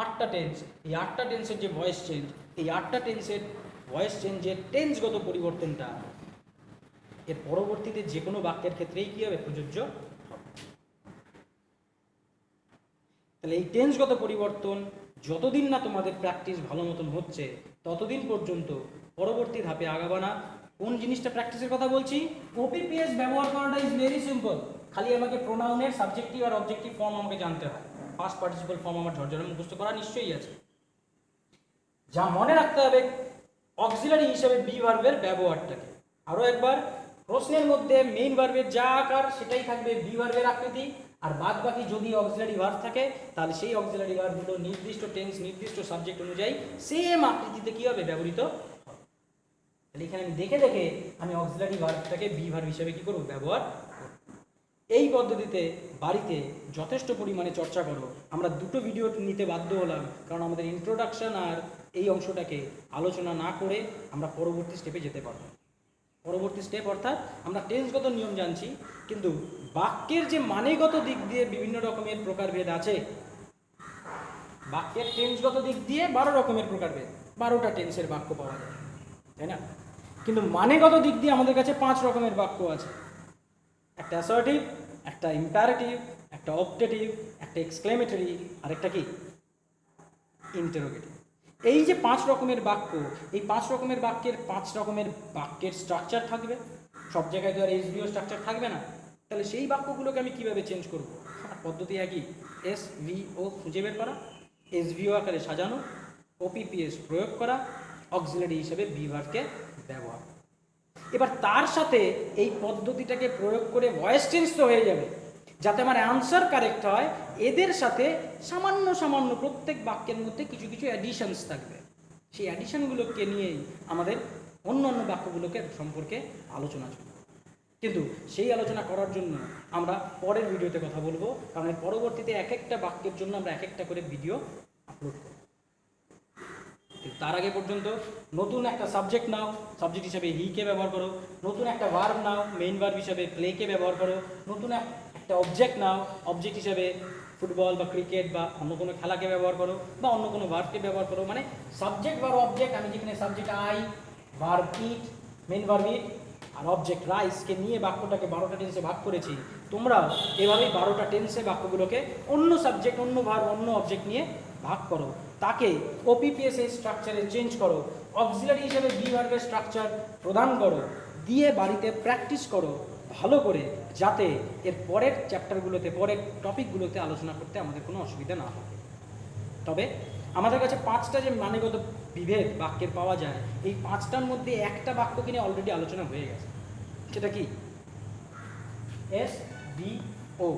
8টা টেন্স। এই 8টা টেন্সের যে ভয়েস চেঞ্জ, এই 8টা টেন্সের ভয়েস চেঞ্জের টেন্সগত পরিবর্তনটা এর পরবর্তীতে যে কোনো বাক্যের ক্ষেত্রেই কী হবে, প্রযোজ্য হবে। তাহলে এই টেন্সগত পরিবর্তন যতদিন না তোমাদের প্র্যাকটিস ভালো মতন হচ্ছে ততদিন পর্যন্ত পরবর্তী ধাপে আগাবা না। কোন জিনিসটা প্র্যাকটিসের কথা বলছি, ওপিপিএস ব্যবহার করাটা ইজ ভেরি সিম্পল। খালি আমাকে প্রোনাউনের সাবজেক্টিভ আর অবজেক্টিভ ফর্ম আমাকে জানতে হয়। পাস্ট পার্টিসিপল ফর্ম আমার ঝরঝরে মুখস্থ করা নিশ্চয়ই আছে। যা মনে রাখতে হবে অক্সিলারি হিসেবে বি ভার্বের ব্যবহারটাকে। আরও একবার, প্রশ্নের মধ্যে মেইন ভার্বের যা আকার সেটাই থাকবে বি ভার্বের আকৃতি, আর বাদ বাকি যদি অক্সিলারি ভার্ব থাকে তাহলে সেই অক্সিলারি ভার্বগুলো নির্দিষ্ট টেন্স, নির্দিষ্ট সাবজেক্ট অনুযায়ী সেম আকৃতিতে কী হবে, ব্যবহৃত হবে। তাহলে এখানে আমি দেখে দেখে আমি অক্সিলারি ভার্বটাকে বি ভার্ব হিসেবে কী করব, ব্যবহার করব। এই পদ্ধতিতে বাড়িতে যথেষ্ট পরিমাণে চর্চা করো। আমরা দুটো ভিডিও নিতে বাধ্য হলাম, কারণ আমাদের ইন্ট্রোডাকশন আর এই অংশটাকে আলোচনা না করে আমরা পরবর্তী স্টেপে যেতে পারবো। পরবর্তী স্টেপ অর্থাৎ আমরা টেন্সগত নিয়ম জানছি, কিন্তু বাক্যের যে মানেগত দিক দিয়ে বিভিন্ন রকমের প্রকারভেদ আছে। বাক্যের টেন্সগত দিক দিয়ে 12 রকমের প্রকারভেদ, 12টা টেন্সের বাক্য পাওয়া যায়, তাই না? কিন্তু মানেগত দিক দিয়ে আমাদের কাছে 5 রকমের বাক্য আছে। একটা অ্যাসার্টিভ, একটা ইম্পারেটিভ, একটা অপটেটিভ, একটা এক্সক্লেমেটরি, আর একটা কি, ইন্টারোগেটিভ। এই যে 5 রকমের বাক্য, এই 5 রকমের বাক্যের 5 রকমের বাক্যের স্ট্রাকচার থাকবে। সব জায়গায় তো আর এসভিও স্ট্রাকচার থাকবে না। তাহলে সেই বাক্যগুলোকে আমি কিভাবে চেঞ্জ করব? পদ্ধতি একই, এসভিও খুঁজে বের করা, এসভিও আকারে সাজানো, ওপিপিএস প্রয়োগ করা, অক্সিলারি হিসেবে বি ভার্বকে ব্যবহার। এবার তার সাথে এই পদ্ধতিটাকে প্রয়োগ করে ভয়েস চেঞ্জ তো হয়ে যাবে, যাতে আমার অ্যান্সার কারেক্ট হয় এদের সাথে সামান্য সামান্য প্রত্যেক বাক্যের মধ্যে কিছু কিছু অ্যাডিশনস থাকবে। সেই অ্যাডিশনগুলোকে নিয়েই আমাদের অন্য অন্য বাক্যগুলোকে সম্পর্কে আলোচনা চলবে। কিন্তু সেই আলোচনা করার জন্য আমরা পরের ভিডিওতে কথা বলবো, কারণ এর পরবর্তীতে এক একটা বাক্যের জন্য আমরা এক একটা করে ভিডিও আপলোড করব। তার আগে পর্যন্ত নতুন একটা সাবজেক্ট নাও, সাবজেক্ট হিসাবে হিকে ব্যবহার করো। নতুন একটা ভার্ব নাও, মেইন ভার্ব হিসাবে প্লেকে ব্যবহার করো। নতুন একটা অবজেক্ট নাও, অবজেক্ট হিসাবে ফুটবল বা ক্রিকেট বা অন্য কোনো খেলাকে ব্যবহার করো, বা অন্য কোনো ভার্বকে ব্যবহার করো। মানে সাবজেক্ট ভার্ব অবজেক্ট, আমি যেখানে subject I, verb eat, main verb eat আর অবজেক্ট রাইসকে নিয়ে বাক্যটাকে 12টা টেন্সে ভাগ করেছি, তোমরাও এভাবেই 12টা টেন্সে বাক্যগুলোকে অন্য সাবজেক্ট, অন্য ভার্ব, অন্য অবজেক্ট নিয়ে ভাগ করো। তাকে ওপিপিএস এর স্ট্রাকচারে চেঞ্জ করো, অক্সিলারি হিসেবে বি ভার্বের স্ট্রাকচার প্রদান করো, দিয়ে বাড়িতে প্র্যাকটিস করো ভালো করে, যাতে এর পরের চ্যাপ্টারগুলোতে, পরের টপিকগুলোতে আলোচনা করতে আমাদের কোনো অসুবিধা না হয়। তবে আমাদের কাছে 5টা যে মানেগত বিভেদ বাক্যের পাওয়া যায়, এই 5টার মধ্যে একটা বাক্য কিনে অলরেডি আলোচনা হয়ে গেছে। সেটা কি? এসভিও।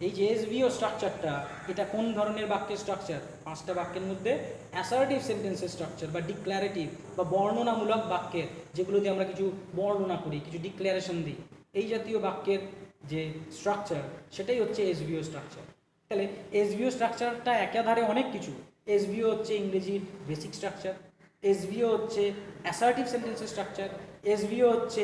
এই যে এসভিও স্ট্রাকচারটা, এটা কোন ধরনের বাক্যের স্ট্রাকচার? 5টা বাক্যের মধ্যে অ্যাসার্টিভ সেন্টেন্সের স্ট্রাকচার বা ডিক্লারেটিভ বা বর্ণনামূলক বাক্যের, যেগুলোতে আমরা কিছু বর্ণনা করি, কিছু ডিক্লারেশন দিই, এই জাতীয় বাক্যের যে স্ট্রাকচার, সেটাই হচ্ছে এসভিও স্ট্রাকচার। তাহলে এসভিও স্ট্রাকচারটা একাধারে অনেক কিছু। এসভিও হচ্ছে ইংরেজির বেসিক স্ট্রাকচার, এসভিও হচ্ছে অ্যাসার্টিভ সেন্টেন্সের স্ট্রাকচার, এসভিও হচ্ছে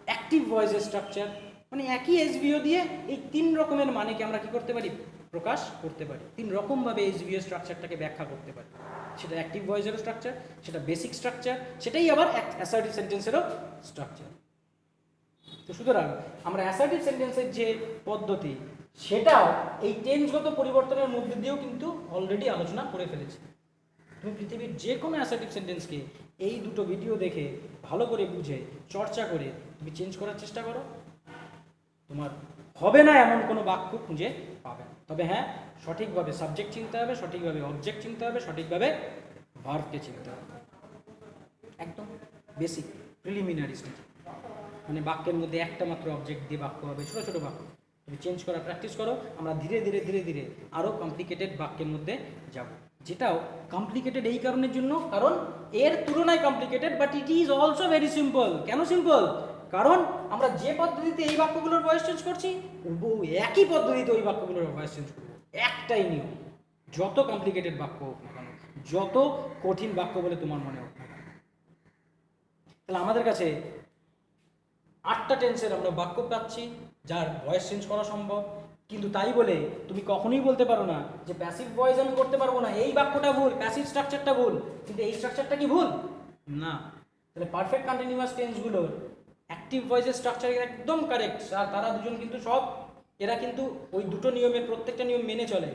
অ্যাক্টিভ ভয়েসের স্ট্রাকচার। মানে একই এসভিও দিয়ে এই 3 রকমের মানেকে আমরা কি করতে পারি? প্রকাশ করতে পারি। 3 রকমভাবে এসভিও স্ট্রাকচারটাকে ব্যাখ্যা করতে পারি। সেটা অ্যাক্টিভ ভয়েসেরও স্ট্রাকচার, সেটা বেসিক স্ট্রাকচার, সেটাই আবার অ্যাসার্টিভ সেন্টেন্সেরও স্ট্রাকচার। তো সুতরাং আমরা অ্যাসার্টিভ সেন্টেন্সের যে পদ্ধতি, সেটাও এই টেন্সগত পরিবর্তনের মধ্যে দিয়েও কিন্তু অলরেডি আলোচনা করে ফেলেছি। তুমি পৃথিবীর যে কোনো অ্যাসার্টিভ সেন্টেন্সকে এই দুটো ভিডিও দেখে ভালো করে বুঝে চর্চা করে তুমি চেঞ্জ করার চেষ্টা করো, তোমার হবে না এমন কোনো বাক্য খুঁজে পাবে না। তবে হ্যাঁ, সঠিকভাবে সাবজেক্ট চিনতে হবে, সঠিকভাবে অবজেক্ট চিনতে হবে, সঠিকভাবে ভার্বকে চিনতে হবে, একদম বেসিক প্রিলিমিনারি স্টেজ। মানে বাক্যের মধ্যে একটা মাত্র অবজেক্ট দিয়ে বাক্য হবে, ছোটো ছোটো বাক্য। তুমি চেঞ্জ করা প্র্যাকটিস করো, আমরা ধীরে ধীরে ধীরে ধীরে আরও কমপ্লিকেটেড বাক্যের মধ্যে যাব, যেটাও কমপ্লিকেটেড এই কারণের জন্য কারণ এর তুলনায় complicated, but it is also very simple. কেন সিম্পল? কারণ আমরা যে পদ্ধতিতে এই বাক্যগুলোর ভয়েস চেঞ্জ করছি, একই পদ্ধতিতে ওই বাক্যগুলোর ভয়েস চেঞ্জ করবো, একটাই নিয়ম। যত কমপ্লিকেটেড বাক্য হোক না কেন, যত কঠিন বাক্য বলে তোমার মনে হোক না কেন। তাহলে আমাদের কাছে 8টা টেন্সের আমরা বাক্য পাচ্ছি যার ভয়েস চেঞ্জ করা সম্ভব, কিন্তু তাই বলে তুমি কখনোই বলতে পারো না যে প্যাসিভ ভয়েস আমি করতে পারবো না, এই বাক্যটা ভুল, প্যাসিভ স্ট্রাকচারটা ভুল, কিন্তু এই স্ট্রাকচারটা কি ভুল না। তাহলে পারফেক্ট কন্টিনিউয়াস টেন্সগুলোর অ্যাক্টিভ ভয়েসের স্ট্রাকচার একদম কারেক্ট, আর তারা দুজন কিন্তু এরা কিন্তু ওই দুটো নিয়মের প্রত্যেকটা নিয়ম মেনে চলে।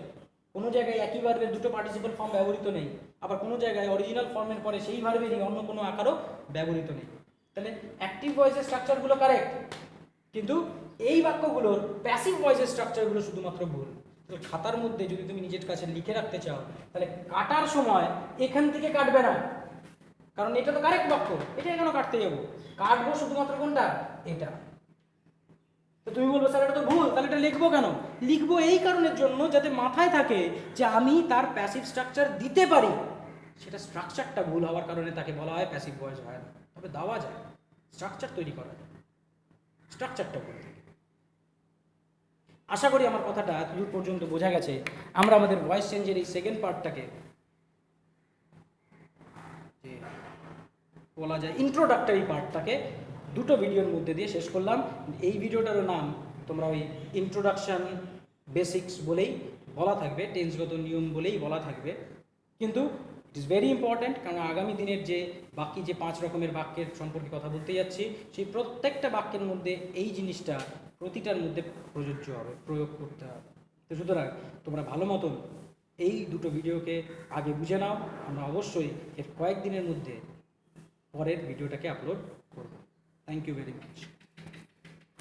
কোনো জায়গায় একই ভার্বের দুটো পার্টিসিপাল ফর্ম ব্যবহৃত নেই, আবার কোনো জায়গায় অরিজিনাল ফর্মের পরে সেই ভার্বেরই অন্য কোনো আকারও ব্যবহৃত নেই। তাহলে অ্যাক্টিভ ভয়েসের স্ট্রাকচারগুলো কারেক্ট, কিন্তু এই বাক্যগুলোর প্যাসিভ ভয়েসের স্ট্রাকচারগুলো শুধুমাত্র ভুল। তো খাতার মধ্যে যদি তুমি নিজের কাছে লিখে রাখতে চাও, তাহলে কাটার সময় এখান থেকে কাটবে না, কারণ এটা তো কারেক্ট বাক্য, এটা কেন কাটতে যাবো? কাটবো শুধুমাত্র কোনটা? এটা। তো তুমি বলবো স্যার এটা তো ভুল, তাহলে এটা লিখবো কেন? লিখবো এই কারণের জন্য যাতে মাথায় থাকে যে আমি তার প্যাসিভ স্ট্রাকচার দিতে পারি, সেটা স্ট্রাকচারটা ভুল হওয়ার কারণে তাকে বলা হয় প্যাসিভ ভয়েস হয় না। তবে দেওয়া যায়, স্ট্রাকচার তৈরি করা যায়, স্ট্রাকচারটা ভুল থাকে। আশা করি আমার কথাটা এতদূর পর্যন্ত বোঝা গেছে। আমরা আমাদের ভয়েস চেঞ্জের এই সেকেন্ড পার্টটাকে বলা যায় ইন্ট্রোডাক্টরি পার্টটাকে দুটো ভিডিওর মধ্যে দিয়ে শেষ করলাম। এই ভিডিওটারও নাম তোমরা ওই ইন্ট্রোডাকশন বেসিক্স বলেই বলা থাকবে, টেন্সগত নিয়ম বলেই বলা থাকবে, কিন্তু ইট ইজ ভেরি ইম্পর্ট্যান্ট, কারণ আগামী দিনের যে বাকি যে 5 রকমের বাক্যের সম্পর্কে কথা বলতে যাচ্ছি, সেই প্রত্যেকটা বাক্যের মধ্যে এই জিনিসটা প্রতিটার মধ্যে প্রযোজ্য হবে, প্রয়োগ করতে হবে। তো সুতরাং তোমরা ভালো মতন এই দুটো ভিডিওকে আগে বুঝে নাও। আমরা অবশ্যই এর কয়েকদিনের মধ্যে পরের ভিডিওটাকে আপলোড করব। Thank you very much.